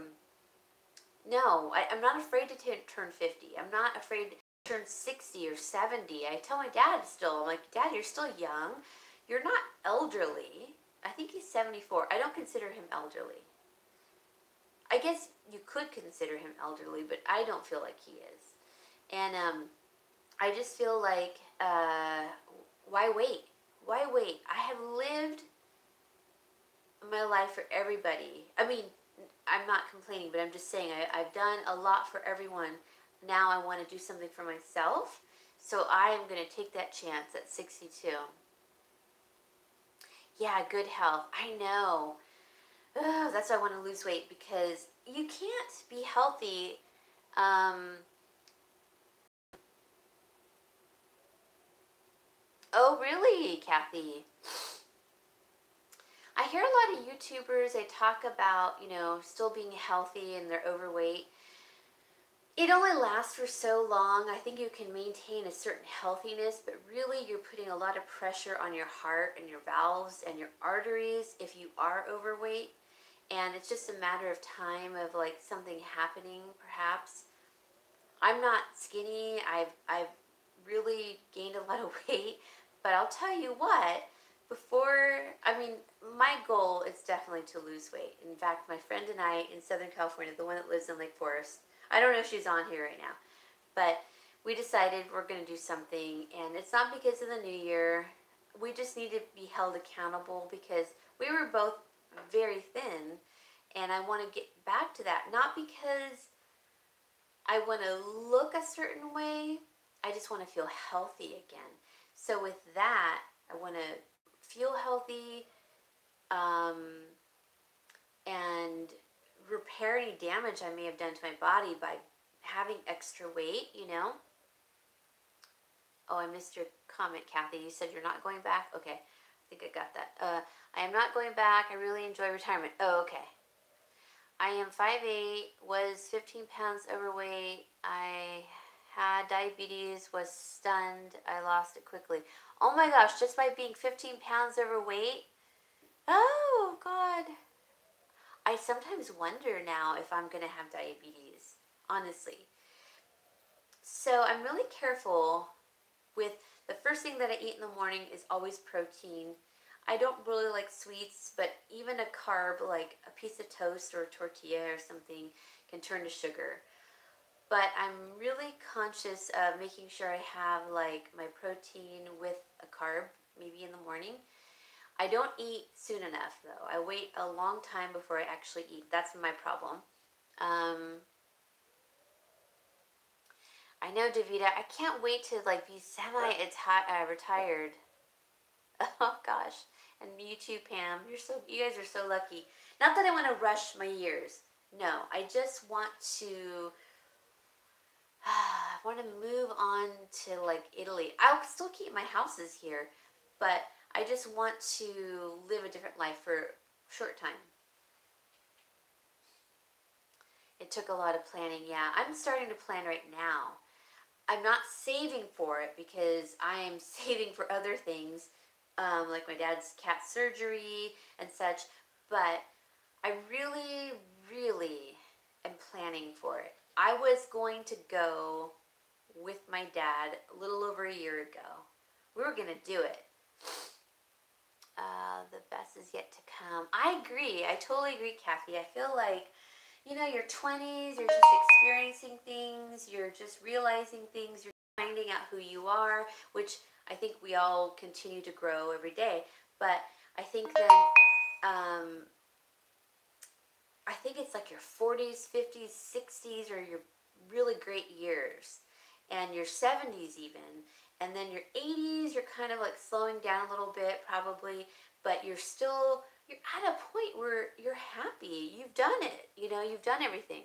no. I'm not afraid to turn 50. I'm not afraid to turn 60 or 70. I tell my dad still, I'm like, Dad, you're still young. You're not elderly. I think he's 74. I don't consider him elderly. I guess you could consider him elderly, but I don't feel like he is. And I just feel like, why wait? Why wait? I have lived my life for everybody. I mean, I'm not complaining, but I'm just saying I've done a lot for everyone. Now I want to do something for myself. So I am going to take that chance at 62. Yeah, good health. I know. Ugh, that's why I want to lose weight, because you can't be healthy. Oh, really, Kathy? I hear a lot of YouTubers, they talk about, still being healthy and they're overweight. It only lasts for so long. I think you can maintain a certain healthiness, but really you're putting a lot of pressure on your heart and your valves and your arteries if you are overweight. And it's just a matter of time of like something happening, perhaps. I'm not skinny. I've really gained a lot of weight, but I'll tell you what, my goal is definitely to lose weight. In fact, my friend and I in Southern California, the one that lives in Lake Forest, I don't know if she's on here right now, but we decided we're going to do something, and it's not because of the new year. We just need to be held accountable because we were both very thin, and I want to get back to that. Not because I want to look a certain way, I just want to feel healthy again. So with that, I want to feel healthy, and repair any damage I may have done to my body by having extra weight. Oh, I missed your comment, Kathy. You said you're not going back? Okay, I think I got that. I am not going back. I really enjoy retirement. Oh, okay. I am 5'8", was 15 pounds overweight. I had diabetes, was stunned. I lost it quickly. Oh my gosh, just by being 15 pounds overweight? Oh, God. I sometimes wonder now if I'm going to have diabetes, honestly. So I'm really careful with the first thing that I eat in the morning is always protein. I don't really like sweets, but even a carb like a piece of toast or a tortilla or something can turn to sugar. But I'm really conscious of making sure I have like my protein with a carb, maybe in the morning. I don't eat soon enough though. I wait a long time before I actually eat. That's my problem. I know, Davita. I can't wait to like be retired. Oh gosh. And you too, Pam. You guys are so lucky. Not that I want to rush my years. No, I just want to I want to move on to like Italy. I'll still keep my houses here, but I just want to live a different life for a short time. It took a lot of planning, yeah. I'm starting to plan right now. I'm not saving for it because I am saving for other things, like my dad's cat surgery and such. But I really, really am planning for it. I was going to go with my dad a little over a year ago. We were going to do it. The best is yet to come. I agree. I totally agree, Kathy. I feel like, your 20s, you're just experiencing things, you're just realizing things, you're finding out who you are, which I think we all continue to grow every day. But I think then, I think it's like your 40s, 50s, 60s, or your really great years, and your 70s even, and then your 80s, you're kind of like slowing down a little bit probably, but you're at a point where you're happy. You've done it. You've done everything.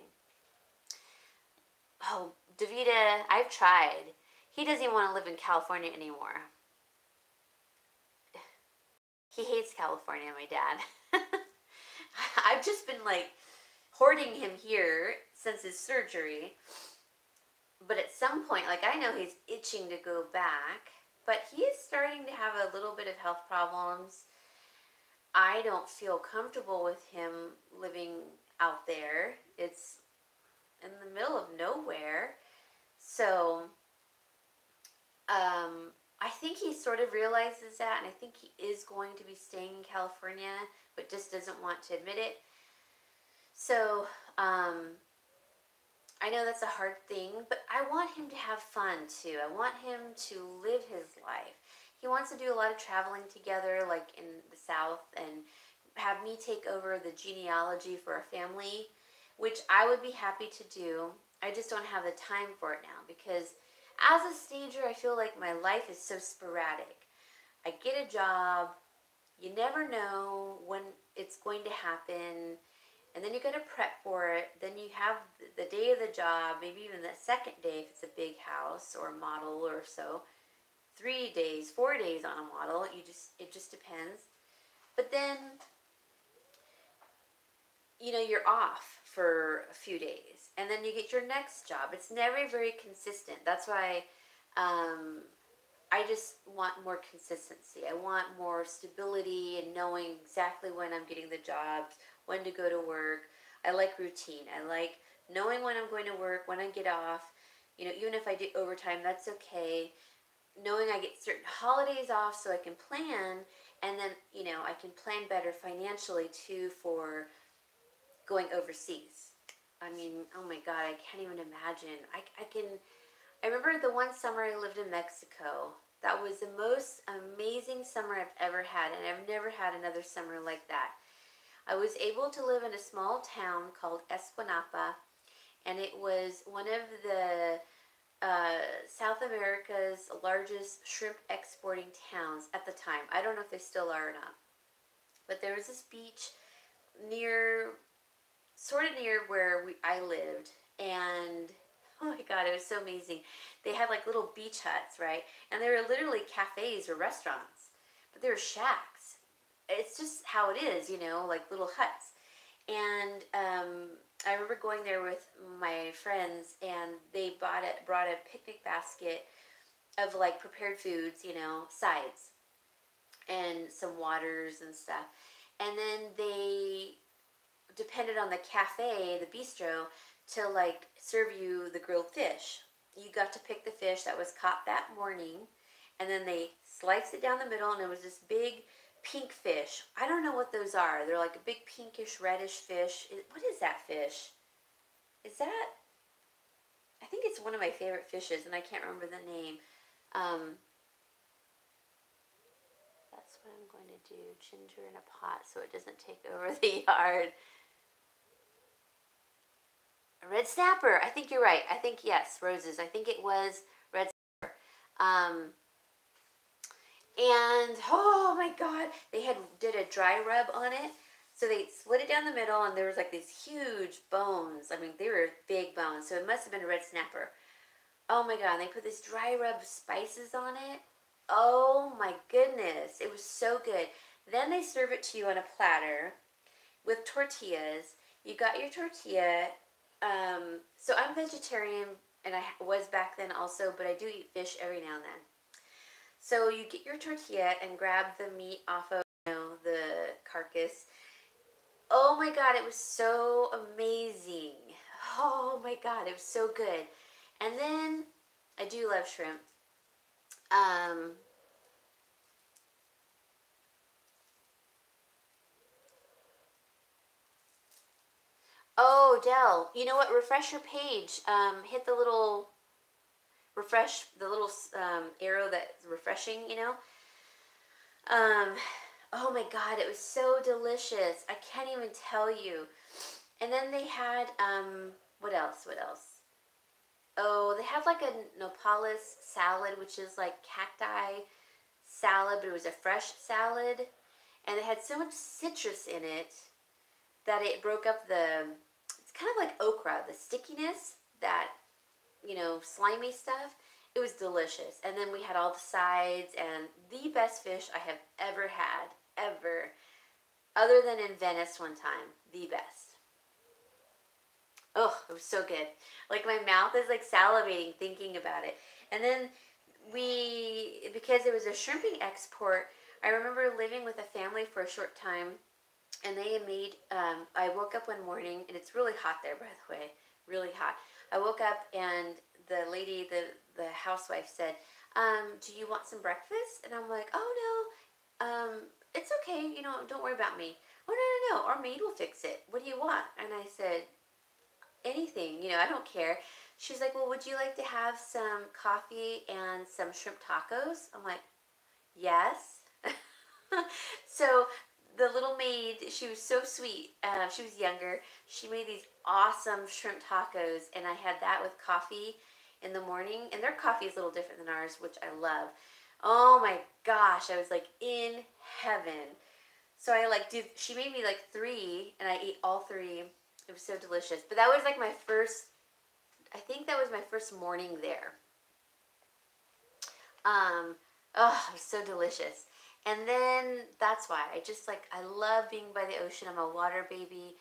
Oh, Davida, I've tried. He doesn't even want to live in California anymore. He hates California, my dad. I've just been like hoarding him here since his surgery. But at some point, like, I know he's itching to go back, but he is starting to have a little bit of health problems. I don't feel comfortable with him living out there. It's in the middle of nowhere. So, I think he sort of realizes that, and I think he is going to be staying in California, but just doesn't want to admit it. So, I know that's a hard thing, but I want him to have fun too. I want him to live his life. He wants to do a lot of traveling together, like in the South, and have me take over the genealogy for our family, which I would be happy to do. I just don't have the time for it now because as a stager, I feel like my life is so sporadic. I get a job, you never know when it's going to happen, and then you got to prep for it. Then you have the day of the job, maybe even the second day if it's a big house or a model or so. 3 days, 4 days on a model. It just depends. But then, you're off for a few days, and then you get your next job. It's never very consistent. That's why I just want more consistency. I want more stability and knowing exactly when I'm getting the jobs, when to go to work. I like routine. I like knowing when I'm going to work, when I get off. Even if I do overtime, that's okay. Knowing I get certain holidays off so I can plan, and then, I can plan better financially too for going overseas. I mean, oh my God, I can't even imagine. I remember the one summer I lived in Mexico. That was the most amazing summer I've ever had, and I've never had another summer like that. I was able to live in a small town called Esquinapa, and it was one of the South America's largest shrimp exporting towns at the time. I don't know if they still are or not. But there was this beach sort of near where I lived, and oh my God, it was so amazing. They had like little beach huts, right? And they were literally cafes or restaurants, but they were shacks. It's just how it is, like little huts. And I remember going there with my friends, and they brought a picnic basket of like prepared foods, sides, and some waters and stuff. And then they depended on the cafe, the bistro, to like serve you the grilled fish. You got to pick the fish that was caught that morning, and then they sliced it down the middle, and it was this big pink fish. I don't know what those are. They're like a big pinkish reddish fish. What is that fish? Is that? I think it's one of my favorite fishes, and I can't remember the name. That's what I'm going to do. Ginger in a pot so it doesn't take over the yard. A red snapper. I think you're right. I think, yes, roses. I think it was red snapper. And oh my God, they did a dry rub on it. So they split it down the middle, and there was like these huge bones. I mean, they were big bones, so it must have been a red snapper. Oh my God, and they put this dry rub spices on it. Oh my goodness, it was so good. Then they serve it to you on a platter with tortillas. You got your tortilla. So I'm vegetarian, and I was back then also, but I do eat fish every now and then. So you get your tortilla and grab the meat off of, the carcass. Oh my God, it was so amazing. Oh my God, it was so good. And then I do love shrimp. Um, oh, Dell, you know what? Refresh your page. Hit the little refresh, the little arrow that's refreshing, Um, oh my God, it was so delicious. I can't even tell you. And then they had, what else? What else? Oh, they had like a nopales salad, which is like cacti salad, but it was a fresh salad. And it had so much citrus in it that it broke up it's kind of like okra, the stickiness, that, slimy stuff. It was delicious. And then we had all the sides and the best fish I have ever had, ever. Other than in Venice one time, the best. Oh, it was so good. Like my mouth is like salivating thinking about it. And then because it was a shrimping export, I remember living with a family for a short time, and they had made, I woke up one morning, and it's really hot there, by the way, really hot. I woke up, and the lady, the housewife said, do you want some breakfast? And I'm like, oh no, it's okay, don't worry about me. Oh, no, our maid will fix it. What do you want? And I said, anything, I don't care. She's like, well, would you like to have some coffee and some shrimp tacos? I'm like, yes. So the little maid, she was so sweet. She was younger. She made these awesome shrimp tacos, and I had that with coffee in the morning. And their coffee is a little different than ours, which I love. Oh my gosh, I was like in heaven. So she made me like 3, and I ate all 3. It was so delicious. But that was like I think that was my first morning there. Oh, it was so delicious. And then that's why I love being by the ocean. I'm a water baby.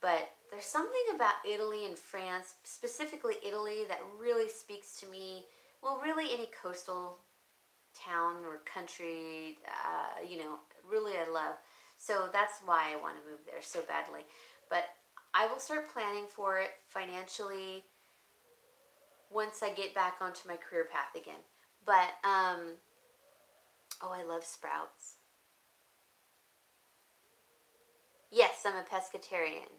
But there's something about Italy and France, specifically Italy, that really speaks to me. Well, really any coastal town or country, really I love. So that's why I want to move there so badly. But I will start planning for it financially once I get back onto my career path again. But, oh, I love sprouts. Yes, I'm a pescatarian.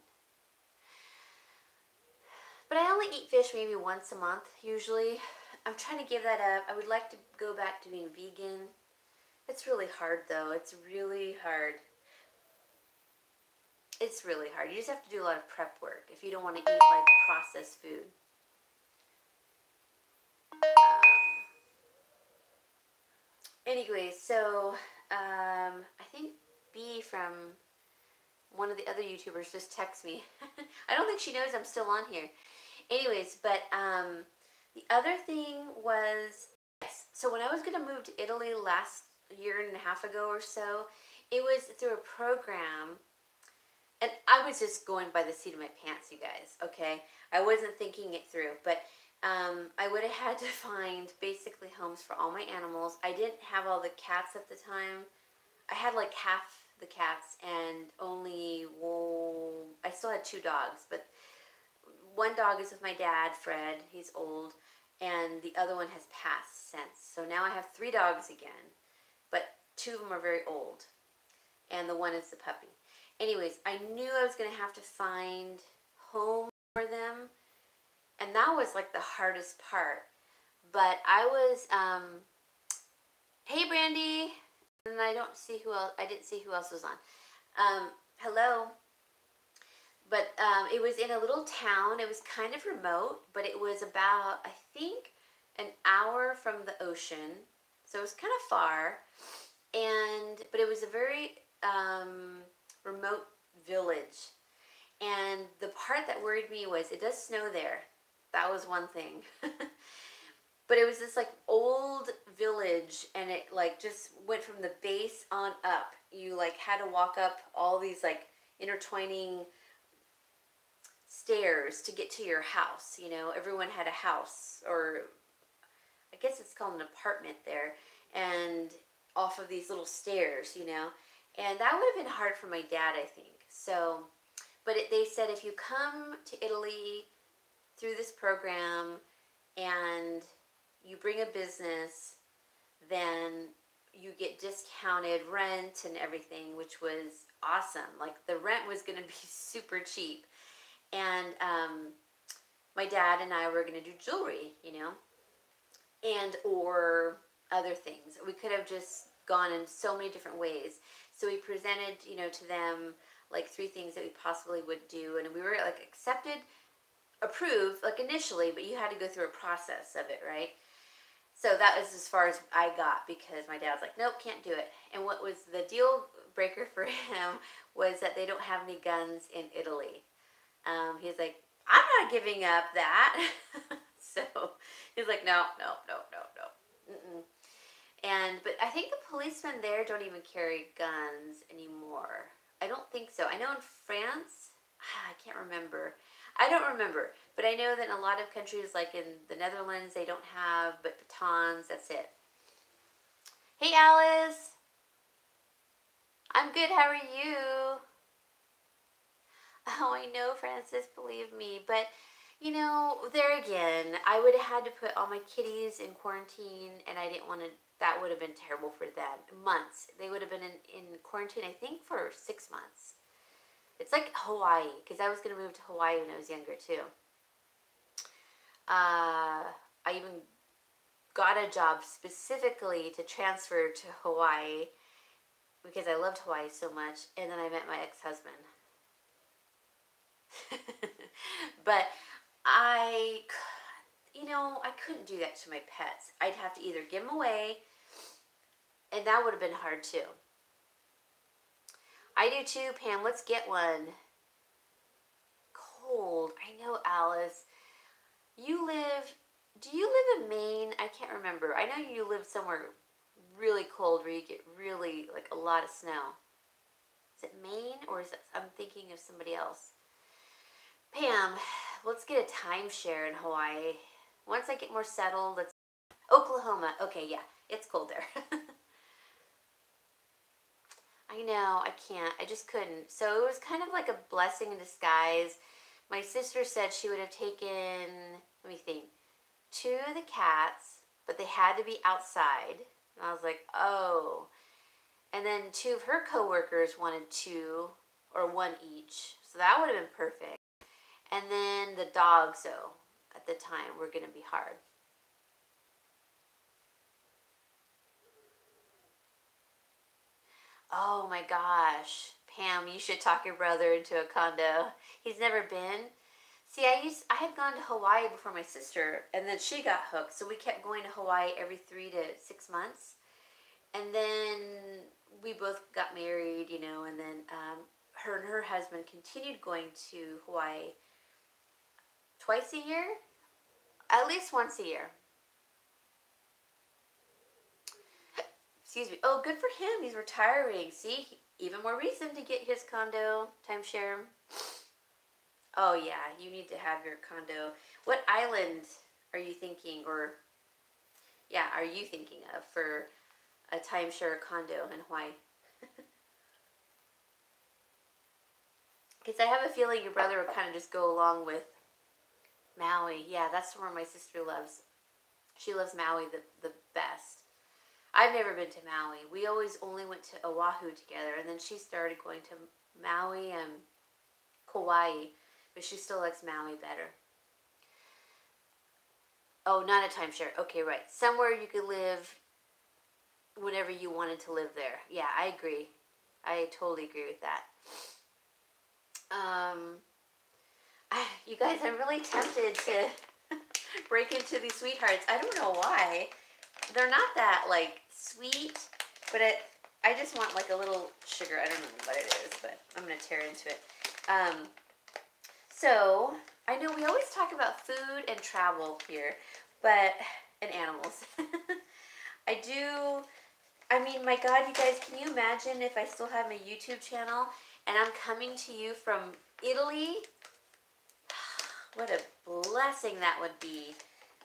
But I only eat fish maybe once a month, usually. I'm trying to give that up. I would like to go back to being vegan. It's really hard, though. It's really hard. It's really hard. You just have to do a lot of prep work if you don't want to eat, like, processed food. Anyway, so, I think B from one of the other YouTubers just texted me. I don't think she knows I'm still on here. Anyways, but the other thing was, yes, so when I was going to move to Italy last year and a half ago or so, it was through a program, and I was just going by the seat of my pants, you guys, okay? I wasn't thinking it through, but I would have had to find basically homes for all my animals. I didn't have all the cats at the time. I had like half the cats and I still had 2 dogs, but one dog is with my dad, Fred, he's old, and the other one has passed since. So now I have 3 dogs again, but 2 of them are very old, and the one is the puppy. Anyways, I knew I was going to have to find home for them, and that was like the hardest part. But I was, hey Brandy, and I didn't see who else was on. Hello. But it was in a little town. It was kind of remote, but it was about, I think, an hour from the ocean. So it was kind of far. But it was a very remote village. And the part that worried me was it does snow there. That was one thing. But it was this like old village, and it like just went from the base on up. You like had to walk up all these like intertwining stairs to get to your house. You know, everyone had a house, or I guess it's called an apartment there, and off of these little stairs, you know. And that would have been hard for my dad, I think. So, but they said if you come to Italy through this program and you bring a business, then you get discounted rent and everything, which was awesome. Like the rent was going to be super cheap. And my dad and I were going to do jewelry, you know, and or other things. We could have just gone in so many different ways. So we presented, you know, to them like 3 things that we possibly would do, and we were like accepted, approved, like initially, but you had to go through a process of it, right? So that was as far as I got, because my dad's like, nope, can't do it. And what was the deal breaker for him was that they don't have any guns in Italy. He's like, I'm not giving up that. So he's like, no. Mm-mm. But I think the policemen there don't even carry guns anymore. I don't think so. I know in France, I can't remember. I don't remember, but I know that in a lot of countries, like in the Netherlands, they don't have but batons. That's it. Hey, Alice. I'm good. How are you? Oh, I know, Francis. Believe me. But, you know, there again, I would have had to put all my kitties in quarantine, and I didn't want to. That would have been terrible for them. Months. They would have been in quarantine, I think, for 6 months. It's like Hawaii, because I was going to move to Hawaii when I was younger, too. I even got a job specifically to transfer to Hawaii because I loved Hawaii so much, and then I met my ex-husband. But you know, I couldn't do that to my pets. I'd have to either give them away, and that would have been hard too. I do too, Pam. Let's get one. Cold. I know, Alice. Do you live in Maine? I can't remember. I know you live somewhere really cold where you get really, like, a lot of snow. Is it Maine, or is it, I'm thinking of somebody else. Pam, let's get a timeshare in Hawaii. Once I get more settled, Oklahoma. Okay, yeah, it's cold there. I know, I can't. I just couldn't. So it was kind of like a blessing in disguise. My sister said she would have taken, let me think, 2 of the cats, but they had to be outside. And I was like, oh. And then 2 of her coworkers wanted 2 or 1 each. So that would have been perfect. And then the dogs, though, at the time, were going to be hard. Oh my gosh. Pam, you should talk your brother into a condo. He's never been. See, I had gone to Hawaii before my sister, and then she got hooked. So we kept going to Hawaii every 3 to 6 months. And then we both got married, you know, and then her and her husband continued going to Hawaii twice a year, at least once a year. Excuse me. Oh, good for him. He's retiring. See, even more reason to get his condo timeshare. Oh yeah, you need to have your condo. What island are you thinking, or yeah, are you thinking of for a timeshare condo in Hawaii? Because I have a feeling your brother would kind of just go along with Maui. Yeah, that's where my sister lives. She loves Maui the best. I've never been to Maui. We always only went to Oahu together, and then she started going to Maui and Kauai, but she still likes Maui better. Oh, not a timeshare. Okay, right. Somewhere you could live whenever you wanted to live there. Yeah, I agree. I totally agree with that. You guys, I'm really tempted to break into these sweethearts. I don't know why. They're not that, like, sweet, but I just want, like, a little sugar. I don't know what it is, but I'm going to tear into it. So, I know we always talk about food and travel here, and animals. I mean, my God, you guys, can you imagine if I still have my YouTube channel and I'm coming to you from Italy? What a blessing that would be.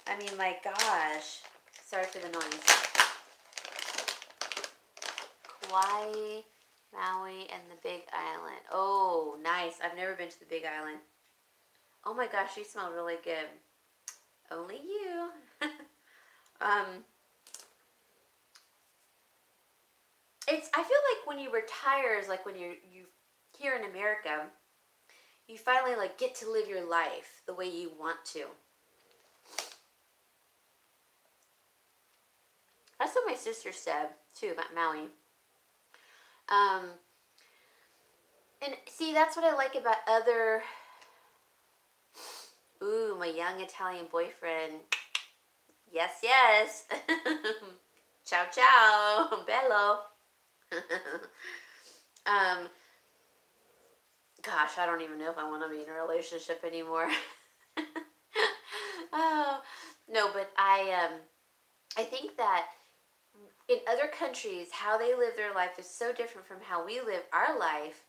I mean, my gosh. Sorry for the noise. Kauai, Maui, and the Big Island. Oh, nice. I've never been to the Big Island. Oh my gosh, you smell really good. Only you. I feel like when you retire is like when you here in America, you finally like get to live your life the way you want to. That's what my sister said too about Maui. And see, that's what I like about other. Ooh, my young Italian boyfriend. Yes, yes. Ciao, ciao, bello. Gosh, I don't even know if I want to be in a relationship anymore. Oh, no, but I think that in other countries, how they live their life is so different from how we live our life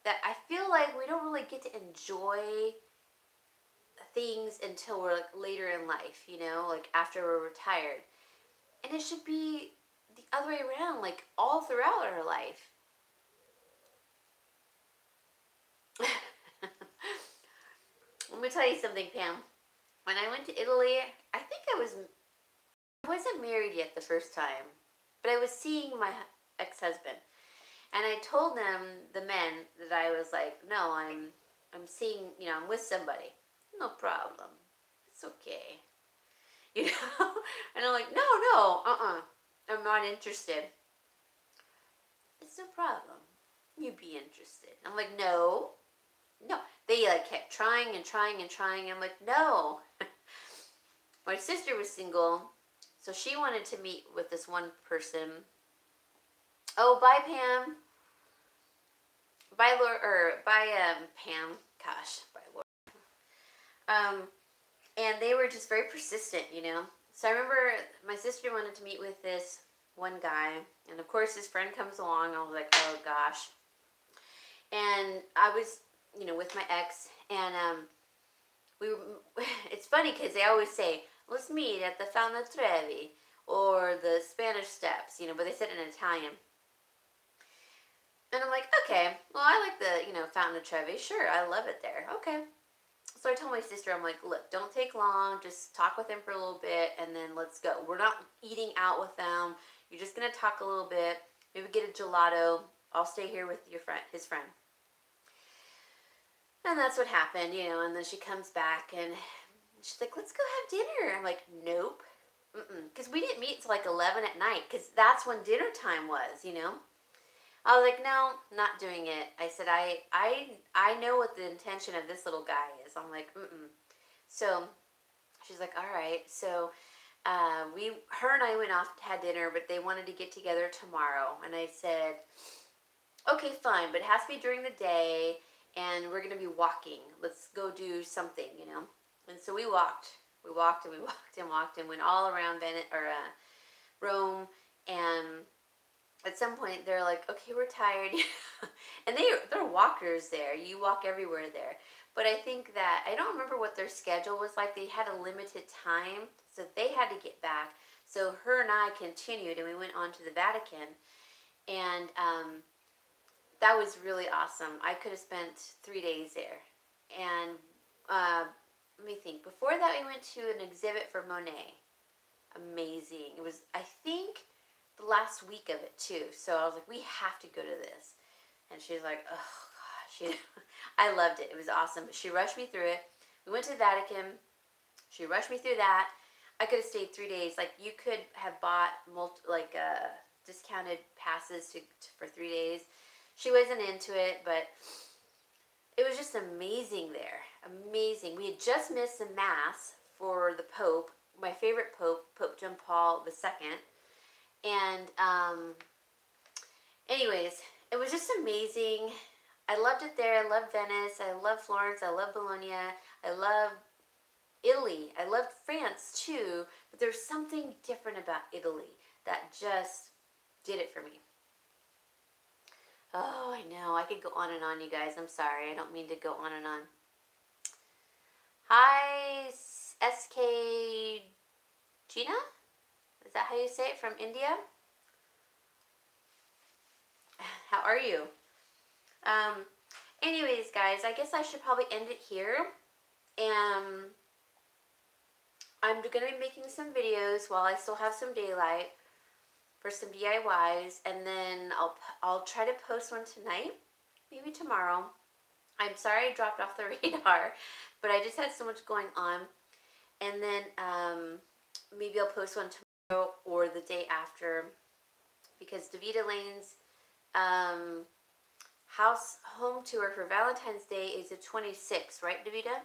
that I feel like we don't really get to enjoy things until we're like later in life, you know, like after we're retired. And it should be the other way around, like all throughout our life. Let me tell you something, Pam. When I went to Italy, I think I wasn't married yet the first time, but I was seeing my ex-husband. And I told them, the men, that I was like, no, I'm seeing, you know, I'm with somebody. No problem. It's okay. You know? And I'm like, no, I'm not interested. It's no problem. You be interested. I'm like, no. They like kept trying and trying and trying. I'm like, no. My sister was single, so she wanted to meet with this one person. Oh, bye, Pam. Bye, Laura, or bye, Pam. Gosh, bye, Laura. And they were just very persistent, you know. So I remember my sister wanted to meet with this one guy, and of course his friend comes along. I was like, oh gosh. And I was, you know, with my ex, and we were, it's funny because they always say, let's meet at the Fountain of Trevi or the Spanish Steps, you know, but they said it in Italian. And I'm like, okay, well, I like the, you know, Fountain of Trevi. Sure, I love it there. Okay. So I told my sister, I'm like, look, don't take long. Just talk with him for a little bit, and then let's go. We're not eating out with them. You're just going to talk a little bit. Maybe get a gelato. I'll stay here with your friend, his friend. And that's what happened, you know, and then she comes back, and she's like, let's go have dinner. I'm like, nope. Because we didn't meet till like 11 at night, because that's when dinner time was, you know. I was like, no, not doing it. I said, I know what the intention of this little guy is. I'm like, So she's like, all right. So her and I went off, had dinner, but they wanted to get together tomorrow. And I said, okay, fine, but it has to be during the day, and we're going to be walking. Let's go do something, you know. And so we walked. We walked and we walked and walked and went all around Rome, and at some point they're like, okay, we're tired. And they're walkers there. You walk everywhere there. But I think that, I don't remember what their schedule was like. They had a limited time, so they had to get back. So her and I continued, and we went on to the Vatican. And that was really awesome. I could have spent 3 days there. And let me think. Before that, we went to an exhibit for Monet. Amazing. It was, I think, the last week of it too. So I was like, we have to go to this. And she's like, oh gosh, I loved it. It was awesome. But she rushed me through it. We went to the Vatican. She rushed me through that. I could have stayed 3 days. Like, you could have bought discounted passes for 3 days. She wasn't into it, but it was just amazing there. Amazing. We had just missed the Mass for the Pope, my favorite Pope, Pope John Paul II. And anyways, it was just amazing. I loved it there. I loved Venice. I love Florence. I love Bologna. I love Italy. I loved France too. But there's something different about Italy that just did it for me. Oh, I know. I could go on and on, you guys. I'm sorry. I don't mean to go on and on. Hi, SK Gina? Is that how you say it, from India? How are you? Um, Anyways, guys, I guess I should probably end it here. And I'm going to be making some videos while I still have some daylight for some DIYs. And then I'll try to post one tonight, maybe tomorrow. I'm sorry I dropped off the radar, but I just had so much going on. And then maybe I'll post one tomorrow or the day after, because Davita Lane's home tour for Valentine's Day is the 26th, right, Davita?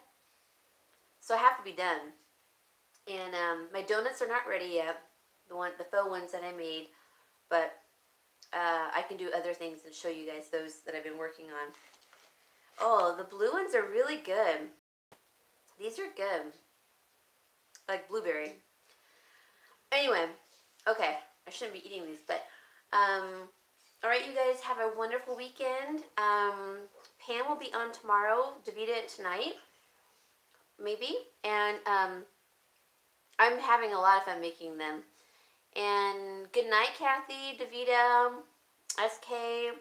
So I have to be done. And my donuts are not ready yet, the faux ones that I made, but I can do other things and show you guys those that I've been working on. Oh, the blue ones are really good. These are good, like blueberry. Anyway, okay, I shouldn't be eating these, but all right, you guys have a wonderful weekend. Pam will be on tomorrow, Davita tonight, maybe, and I'm having a lot of fun making them. And good night, Kathy, Davita, SK,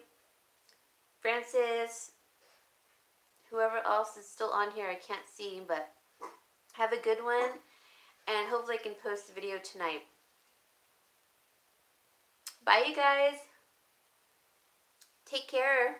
Francis, whoever else is still on here, I can't see, but have a good one, and hopefully I can post the video tonight. Bye, you guys. Take care.